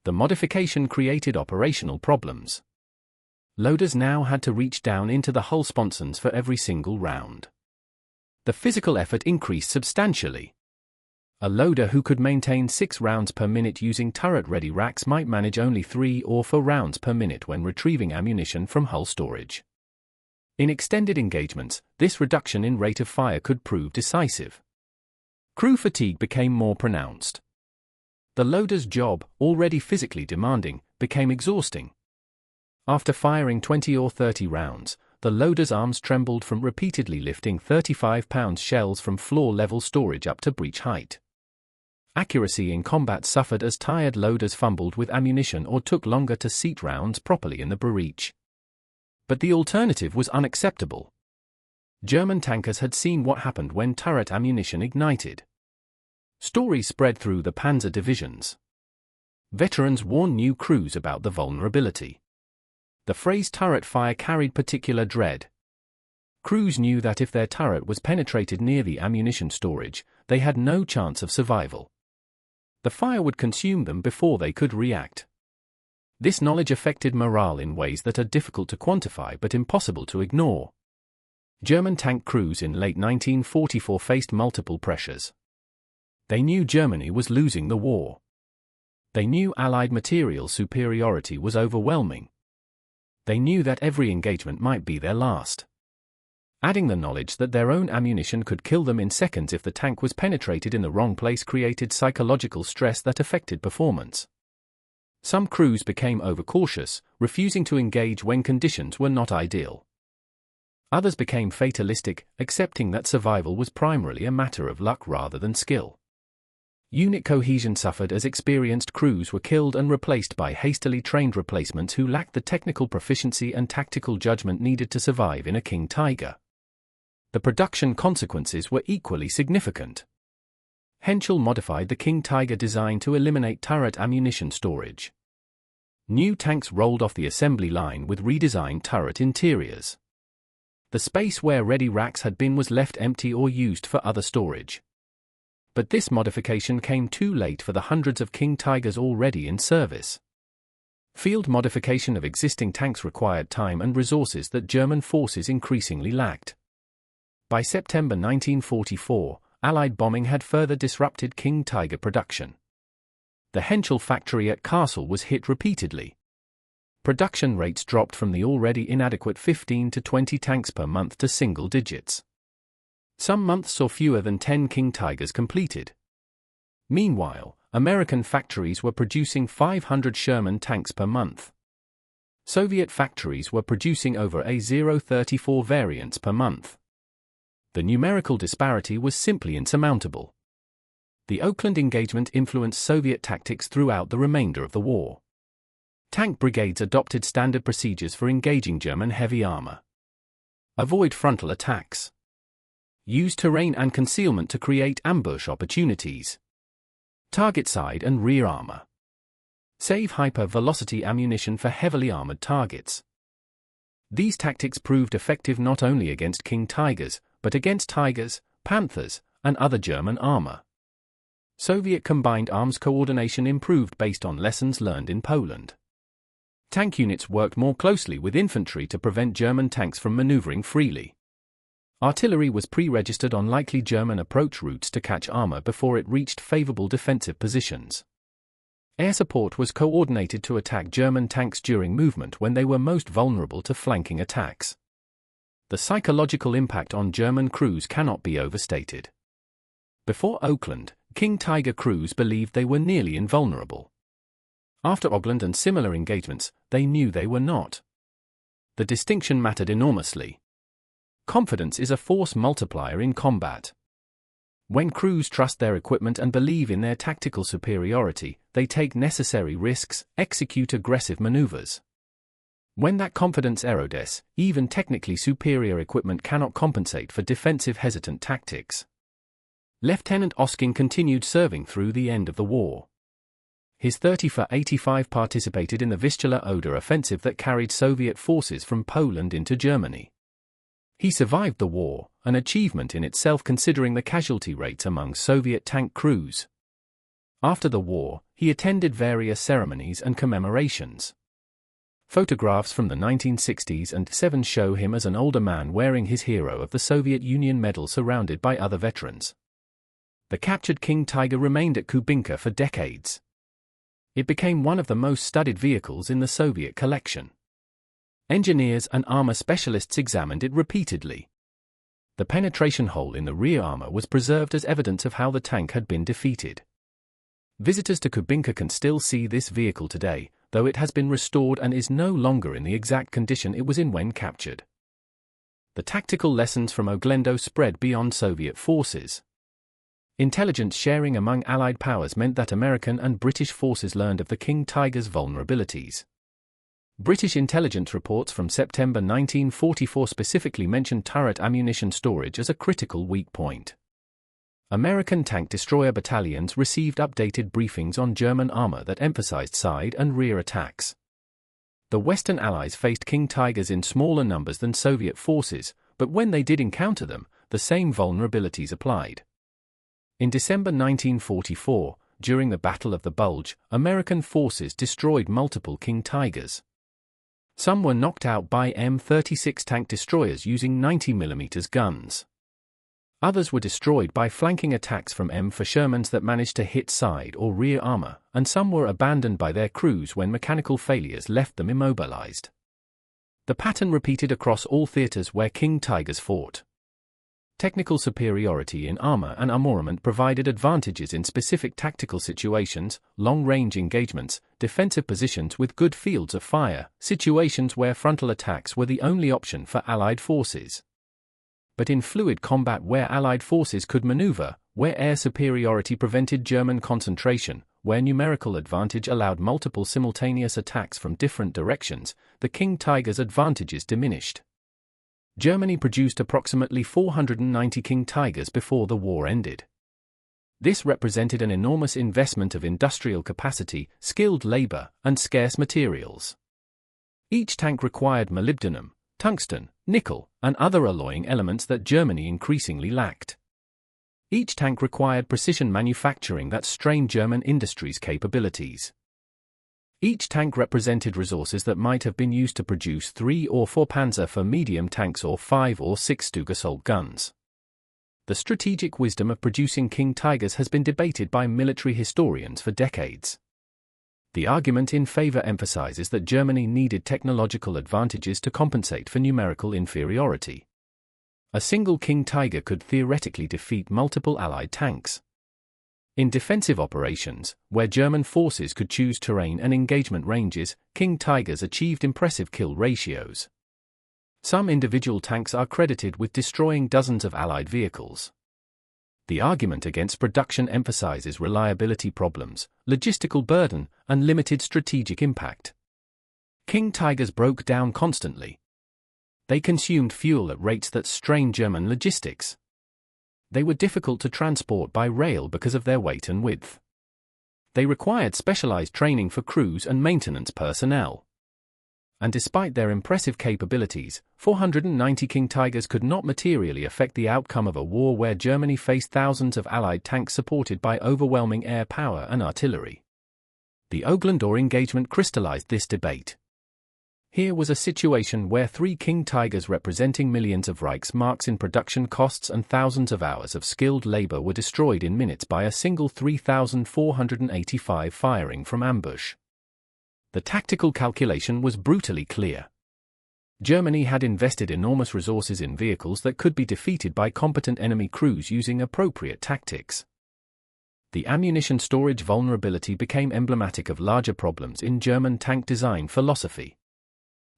The modification created operational problems. Loaders now had to reach down into the hull sponsons for every single round. The physical effort increased substantially. A loader who could maintain 6 rounds per minute using turret-ready racks might manage only 3 or 4 rounds per minute when retrieving ammunition from hull storage. In extended engagements, this reduction in rate of fire could prove decisive. Crew fatigue became more pronounced. The loader's job, already physically demanding, became exhausting. After firing 20 or 30 rounds, the loader's arms trembled from repeatedly lifting 35-pound shells from floor-level storage up to breach height. Accuracy in combat suffered as tired loaders fumbled with ammunition or took longer to seat rounds properly in the breech. But the alternative was unacceptable. German tankers had seen what happened when turret ammunition ignited. Stories spread through the panzer divisions. Veterans warned new crews about the vulnerability. The phrase turret fire carried particular dread. Crews knew that if their turret was penetrated near the ammunition storage, they had no chance of survival. The fire would consume them before they could react. This knowledge affected morale in ways that are difficult to quantify but impossible to ignore. German tank crews in late 1944 faced multiple pressures. They knew Germany was losing the war. They knew Allied material superiority was overwhelming. They knew that every engagement might be their last. Adding the knowledge that their own ammunition could kill them in seconds if the tank was penetrated in the wrong place created psychological stress that affected performance. Some crews became overcautious, refusing to engage when conditions were not ideal. Others became fatalistic, accepting that survival was primarily a matter of luck rather than skill. Unit cohesion suffered as experienced crews were killed and replaced by hastily trained replacements who lacked the technical proficiency and tactical judgment needed to survive in a King Tiger. The production consequences were equally significant. Henschel modified the King Tiger design to eliminate turret ammunition storage. New tanks rolled off the assembly line with redesigned turret interiors. The space where ready racks had been was left empty or used for other storage. But this modification came too late for the hundreds of King Tigers already in service. Field modification of existing tanks required time and resources that German forces increasingly lacked. By September 1944, Allied bombing had further disrupted King Tiger production. The Henschel factory at Kassel was hit repeatedly. Production rates dropped from the already inadequate 15 to 20 tanks per month to single digits. Some months saw fewer than 10 King Tigers completed. Meanwhile, American factories were producing 500 Sherman tanks per month. Soviet factories were producing over A034 variants per month. The numerical disparity was simply insurmountable. The Oakland engagement influenced Soviet tactics throughout the remainder of the war. Tank brigades adopted standard procedures for engaging German heavy armor. Avoid frontal attacks. Use terrain and concealment to create ambush opportunities. Target side and rear armor. Save hyper-velocity ammunition for heavily armored targets. These tactics proved effective not only against King Tigers, but against Tigers, Panthers, and other German armor. Soviet combined arms coordination improved based on lessons learned in Poland. Tank units worked more closely with infantry to prevent German tanks from maneuvering freely. Artillery was pre-registered on likely German approach routes to catch armor before it reached favorable defensive positions. Air support was coordinated to attack German tanks during movement when they were most vulnerable to flanking attacks. The psychological impact on German crews cannot be overstated. Before Oakland, King Tiger crews believed they were nearly invulnerable. After Oakland and similar engagements, they knew they were not. The distinction mattered enormously. Confidence is a force multiplier in combat. When crews trust their equipment and believe in their tactical superiority, they take necessary risks, execute aggressive maneuvers. When that confidence erodes, even technically superior equipment cannot compensate for defensive hesitant tactics. Lieutenant Osking continued serving through the end of the war. His 30 for 85 participated in the Vistula-Oder offensive that carried Soviet forces from Poland into Germany. He survived the war, an achievement in itself considering the casualty rates among Soviet tank crews. After the war, he attended various ceremonies and commemorations. Photographs from the 1960s and 70s show him as an older man wearing his Hero of the Soviet Union medal surrounded by other veterans. The captured King Tiger remained at Kubinka for decades. It became one of the most studied vehicles in the Soviet collection. Engineers and armor specialists examined it repeatedly. The penetration hole in the rear armor was preserved as evidence of how the tank had been defeated. Visitors to Kubinka can still see this vehicle today, though it has been restored and is no longer in the exact condition it was in when captured. The tactical lessons from Oglendo spread beyond Soviet forces. Intelligence sharing among Allied powers meant that American and British forces learned of the King Tiger's vulnerabilities. British intelligence reports from September 1944 specifically mentioned turret ammunition storage as a critical weak point. American tank destroyer battalions received updated briefings on German armor that emphasized side and rear attacks. The Western Allies faced King Tigers in smaller numbers than Soviet forces, but when they did encounter them, the same vulnerabilities applied. In December 1944, during the Battle of the Bulge, American forces destroyed multiple King Tigers. Some were knocked out by M36 tank destroyers using 90mm guns. Others were destroyed by flanking attacks from M4 Shermans that managed to hit side or rear armor, and some were abandoned by their crews when mechanical failures left them immobilized. The pattern repeated across all theaters where King Tigers fought. Technical superiority in armor and armament provided advantages in specific tactical situations, long-range engagements, defensive positions with good fields of fire, situations where frontal attacks were the only option for Allied forces. But in fluid combat where Allied forces could maneuver, where air superiority prevented German concentration, where numerical advantage allowed multiple simultaneous attacks from different directions, the King Tiger's advantages diminished. Germany produced approximately 490 King Tigers before the war ended. This represented an enormous investment of industrial capacity, skilled labor, and scarce materials. Each tank required molybdenum, tungsten, nickel, and other alloying elements that Germany increasingly lacked. Each tank required precision manufacturing that strained German industry's capabilities. Each tank represented resources that might have been used to produce 3 or 4 panzer for medium tanks or 5 or 6 Stug assault guns. The strategic wisdom of producing King Tigers has been debated by military historians for decades. The argument in favor emphasizes that Germany needed technological advantages to compensate for numerical inferiority. A single King Tiger could theoretically defeat multiple Allied tanks. In defensive operations, where German forces could choose terrain and engagement ranges, King Tigers achieved impressive kill ratios. Some individual tanks are credited with destroying dozens of Allied vehicles. The argument against production emphasizes reliability problems, logistical burden, and limited strategic impact. King Tigers broke down constantly. They consumed fuel at rates that strained German logistics. They were difficult to transport by rail because of their weight and width. They required specialized training for crews and maintenance personnel. And despite their impressive capabilities, 490 King Tigers could not materially affect the outcome of a war where Germany faced thousands of Allied tanks supported by overwhelming air power and artillery. The Oglendo engagement crystallized this debate. Here was a situation where 3 King Tigers representing millions of Reichsmarks in production costs and thousands of hours of skilled labor were destroyed in minutes by a single 3,485 firing from ambush. The tactical calculation was brutally clear. Germany had invested enormous resources in vehicles that could be defeated by competent enemy crews using appropriate tactics. The ammunition storage vulnerability became emblematic of larger problems in German tank design philosophy.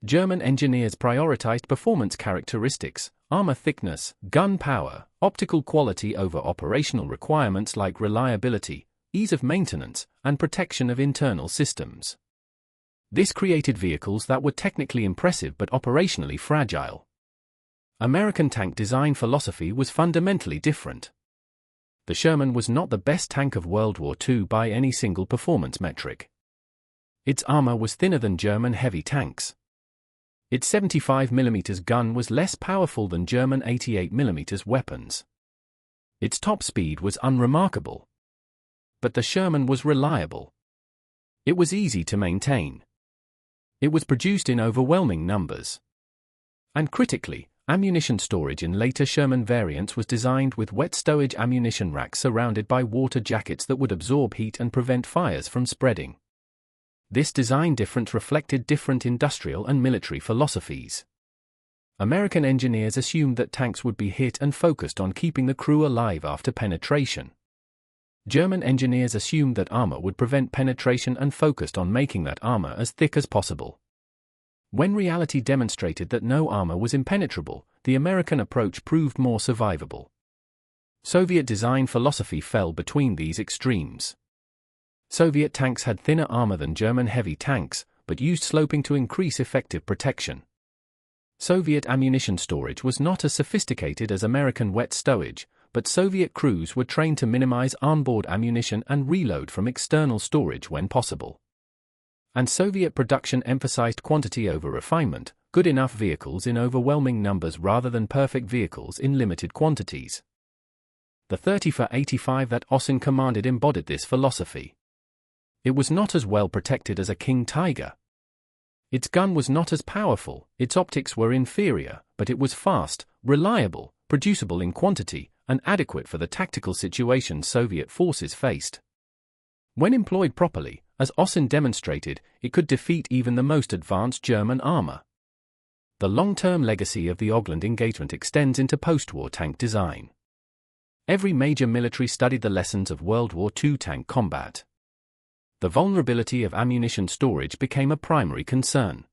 German engineers prioritized performance characteristics, armor thickness, gun power, optical quality over operational requirements like reliability, ease of maintenance, and protection of internal systems. This created vehicles that were technically impressive but operationally fragile. American tank design philosophy was fundamentally different. The Sherman was not the best tank of World War II by any single performance metric. Its armor was thinner than German heavy tanks. Its 75mm gun was less powerful than German 88mm weapons. Its top speed was unremarkable. But the Sherman was reliable. It was easy to maintain. It was produced in overwhelming numbers. And critically, ammunition storage in later Sherman variants was designed with wet stowage ammunition racks surrounded by water jackets that would absorb heat and prevent fires from spreading. This design difference reflected different industrial and military philosophies. American engineers assumed that tanks would be hit and focused on keeping the crew alive after penetration. German engineers assumed that armor would prevent penetration and focused on making that armor as thick as possible. When reality demonstrated that no armor was impenetrable, the American approach proved more survivable. Soviet design philosophy fell between these extremes. Soviet tanks had thinner armor than German heavy tanks, but used sloping to increase effective protection. Soviet ammunition storage was not as sophisticated as American wet stowage, but Soviet crews were trained to minimize onboard ammunition and reload from external storage when possible. And Soviet production emphasized quantity over refinement, good enough vehicles in overwhelming numbers rather than perfect vehicles in limited quantities. The 30-85 that Osin commanded embodied this philosophy. It was not as well protected as a King Tiger. Its gun was not as powerful, its optics were inferior, but it was fast, reliable, producible in quantity, and adequate for the tactical situations Soviet forces faced. When employed properly, as Osin demonstrated, it could defeat even the most advanced German armor. The long-term legacy of the Ogland engagement extends into post-war tank design. Every major military studied the lessons of World War II tank combat. The vulnerability of ammunition storage became a primary concern.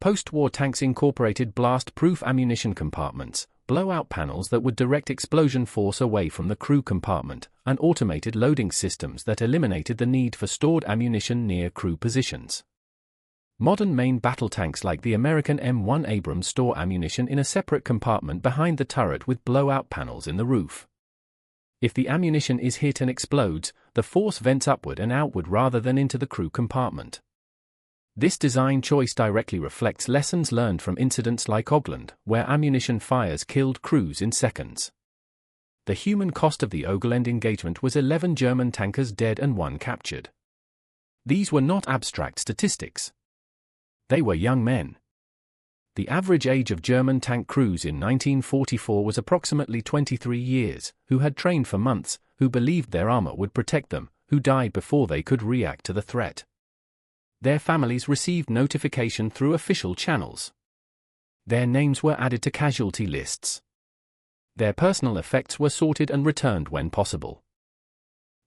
Post-war tanks incorporated blast-proof ammunition compartments, blowout panels that would direct explosion force away from the crew compartment, and automated loading systems that eliminated the need for stored ammunition near crew positions. Modern main battle tanks like the American M1 Abrams store ammunition in a separate compartment behind the turret with blowout panels in the roof. If the ammunition is hit and explodes, the force vents upward and outward rather than into the crew compartment. This design choice directly reflects lessons learned from incidents like Ogland, where ammunition fires killed crews in seconds. The human cost of the Ogland engagement was 11 German tankers dead and 1 captured. These were not abstract statistics. They were young men. The average age of German tank crews in 1944 was approximately 23 years, who had trained for months, who believed their armor would protect them, who died before they could react to the threat. Their families received notification through official channels. Their names were added to casualty lists. Their personal effects were sorted and returned when possible.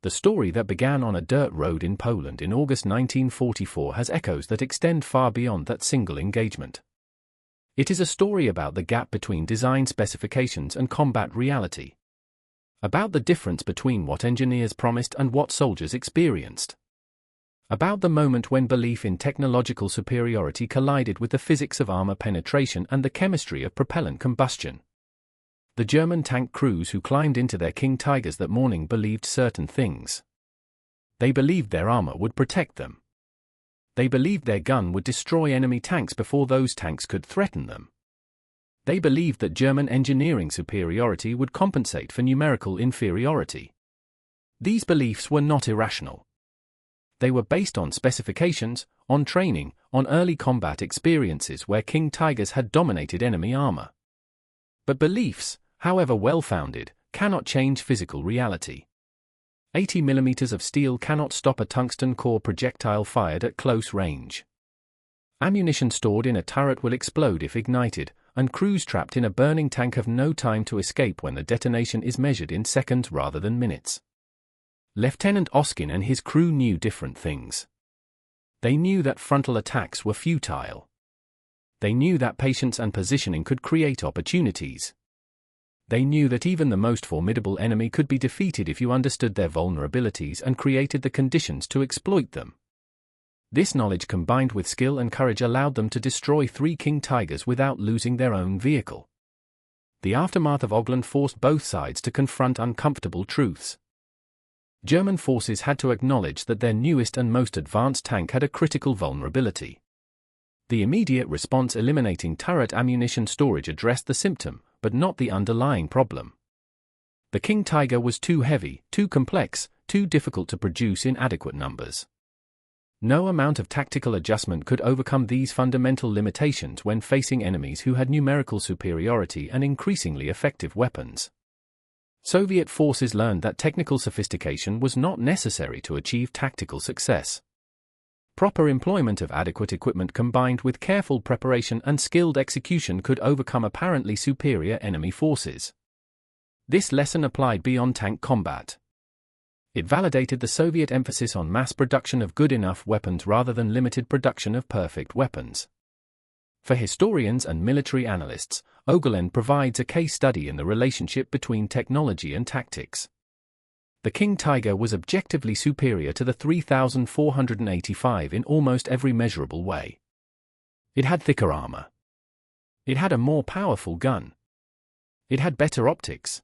The story that began on a dirt road in Poland in August 1944 has echoes that extend far beyond that single engagement. It is a story about the gap between design specifications and combat reality. About the difference between what engineers promised and what soldiers experienced. About the moment when belief in technological superiority collided with the physics of armor penetration and the chemistry of propellant combustion. The German tank crews who climbed into their King Tigers that morning believed certain things. They believed their armor would protect them. They believed their gun would destroy enemy tanks before those tanks could threaten them. They believed that German engineering superiority would compensate for numerical inferiority. These beliefs were not irrational. They were based on specifications, on training, on early combat experiences where King Tigers had dominated enemy armor. But beliefs, however well-founded, cannot change physical reality. 80 mm of steel cannot stop a tungsten core projectile fired at close range. Ammunition stored in a turret will explode if ignited, and crews trapped in a burning tank have no time to escape when the detonation is measured in seconds rather than minutes. Lieutenant Oskin and his crew knew different things. They knew that frontal attacks were futile. They knew that patience and positioning could create opportunities. They knew that even the most formidable enemy could be defeated if you understood their vulnerabilities and created the conditions to exploit them. This knowledge combined with skill and courage allowed them to destroy 3 King Tigers without losing their own vehicle. The aftermath of Ogland forced both sides to confront uncomfortable truths. German forces had to acknowledge that their newest and most advanced tank had a critical vulnerability. The immediate response eliminating turret ammunition storage addressed the symptom, but not the underlying problem. The King Tiger was too heavy, too complex, too difficult to produce in adequate numbers. No amount of tactical adjustment could overcome these fundamental limitations when facing enemies who had numerical superiority and increasingly effective weapons. Soviet forces learned that technical sophistication was not necessary to achieve tactical success. Proper employment of adequate equipment combined with careful preparation and skilled execution could overcome apparently superior enemy forces. This lesson applied beyond tank combat. It validated the Soviet emphasis on mass production of good enough weapons rather than limited production of perfect weapons. For historians and military analysts, Ogulin provides a case study in the relationship between technology and tactics. The King Tiger was objectively superior to the 3485 in almost every measurable way. It had thicker armor. It had a more powerful gun. It had better optics.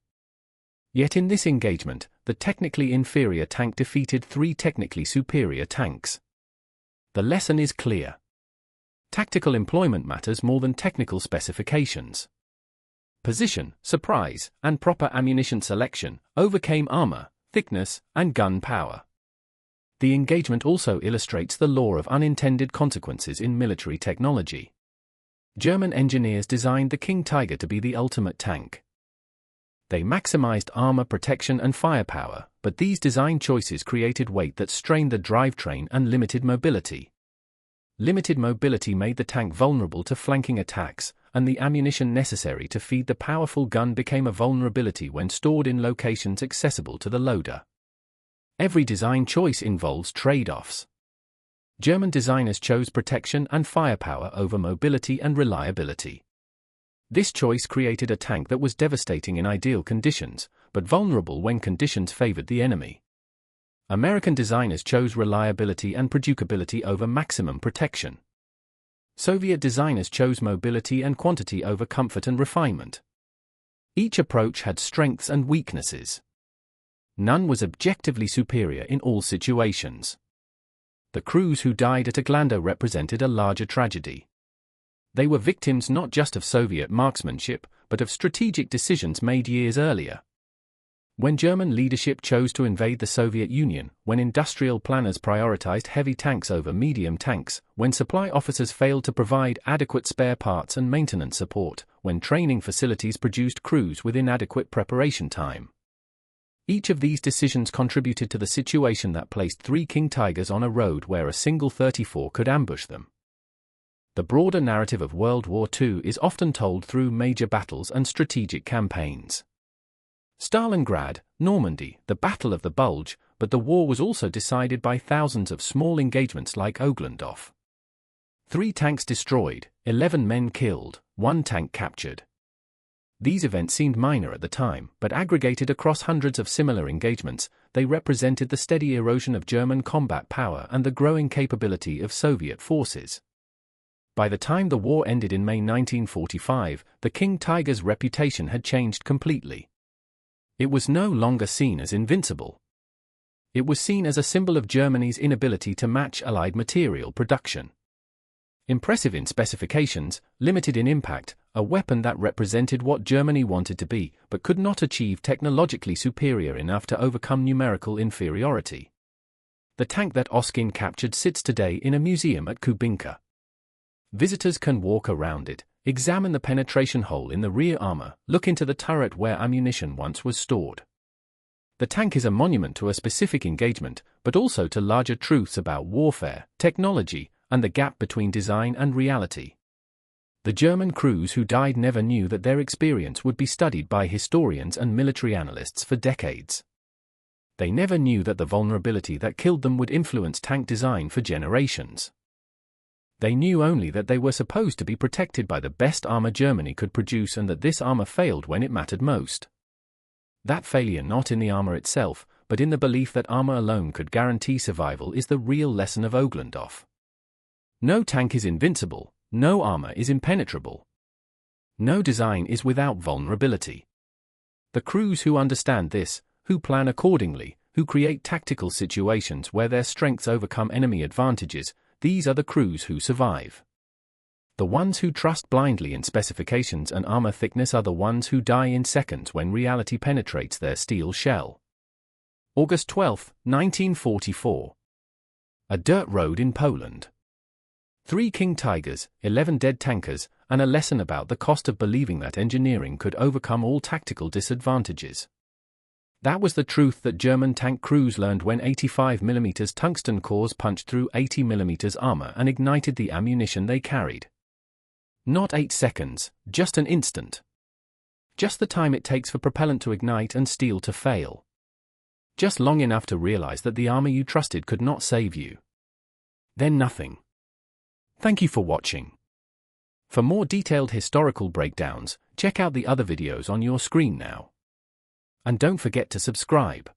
Yet in this engagement, the technically inferior tank defeated 3 technically superior tanks. The lesson is clear. Tactical employment matters more than technical specifications. Position, surprise, and proper ammunition selection overcame armor, thickness, and gun power. The engagement also illustrates the law of unintended consequences in military technology. German engineers designed the King Tiger to be the ultimate tank. They maximized armor protection and firepower, but these design choices created weight that strained the drivetrain and limited mobility. Limited mobility made the tank vulnerable to flanking attacks, and the ammunition necessary to feed the powerful gun became a vulnerability when stored in locations accessible to the loader. Every design choice involves trade-offs. German designers chose protection and firepower over mobility and reliability. This choice created a tank that was devastating in ideal conditions, but vulnerable when conditions favored the enemy. American designers chose reliability and producibility over maximum protection. Soviet designers chose mobility and quantity over comfort and refinement. Each approach had strengths and weaknesses. None was objectively superior in all situations. The crews who died at Oglando represented a larger tragedy. They were victims not just of Soviet marksmanship, but of strategic decisions made years earlier. When German leadership chose to invade the Soviet Union, when industrial planners prioritized heavy tanks over medium tanks, when supply officers failed to provide adequate spare parts and maintenance support, when training facilities produced crews with inadequate preparation time. Each of these decisions contributed to the situation that placed 3 King Tigers on a road where a single 34 could ambush them. The broader narrative of World War II is often told through major battles and strategic campaigns. Stalingrad, Normandy, the Battle of the Bulge, but the war was also decided by thousands of small engagements like Oglandov. 3 tanks destroyed, 11 men killed, 1 tank captured. These events seemed minor at the time, but aggregated across hundreds of similar engagements, they represented the steady erosion of German combat power and the growing capability of Soviet forces. By the time the war ended in May 1945, the King Tiger's reputation had changed completely. It was no longer seen as invincible. It was seen as a symbol of Germany's inability to match Allied material production. Impressive in specifications, limited in impact, a weapon that represented what Germany wanted to be, but could not achieve technologically superior enough to overcome numerical inferiority. The tank that Oskin captured sits today in a museum at Kubinka. Visitors can walk around it, examine the penetration hole in the rear armor, look into the turret where ammunition once was stored. The tank is a monument to a specific engagement, but also to larger truths about warfare, technology, and the gap between design and reality. The German crews who died never knew that their experience would be studied by historians and military analysts for decades. They never knew that the vulnerability that killed them would influence tank design for generations. They knew only that they were supposed to be protected by the best armor Germany could produce and that this armor failed when it mattered most. That failure not in the armor itself, but in the belief that armor alone could guarantee survival is the real lesson of Oglandov. No tank is invincible, no armor is impenetrable. No design is without vulnerability. The crews who understand this, who plan accordingly, who create tactical situations where their strengths overcome enemy advantages, these are the crews who survive. The ones who trust blindly in specifications and armor thickness are the ones who die in seconds when reality penetrates their steel shell. August 12, 1944. A dirt road in Poland. 3 King Tigers, 11 dead tankers, and a lesson about the cost of believing that engineering could overcome all tactical disadvantages. That was the truth that German tank crews learned when 85mm tungsten cores punched through 80mm armor and ignited the ammunition they carried. Not 8 seconds, just an instant. Just the time it takes for propellant to ignite and steel to fail. just long enough to realize that the army you trusted could not save you. Then nothing. Thank you for watching. For more detailed historical breakdowns, check out the other videos on your screen now. And don't forget to subscribe.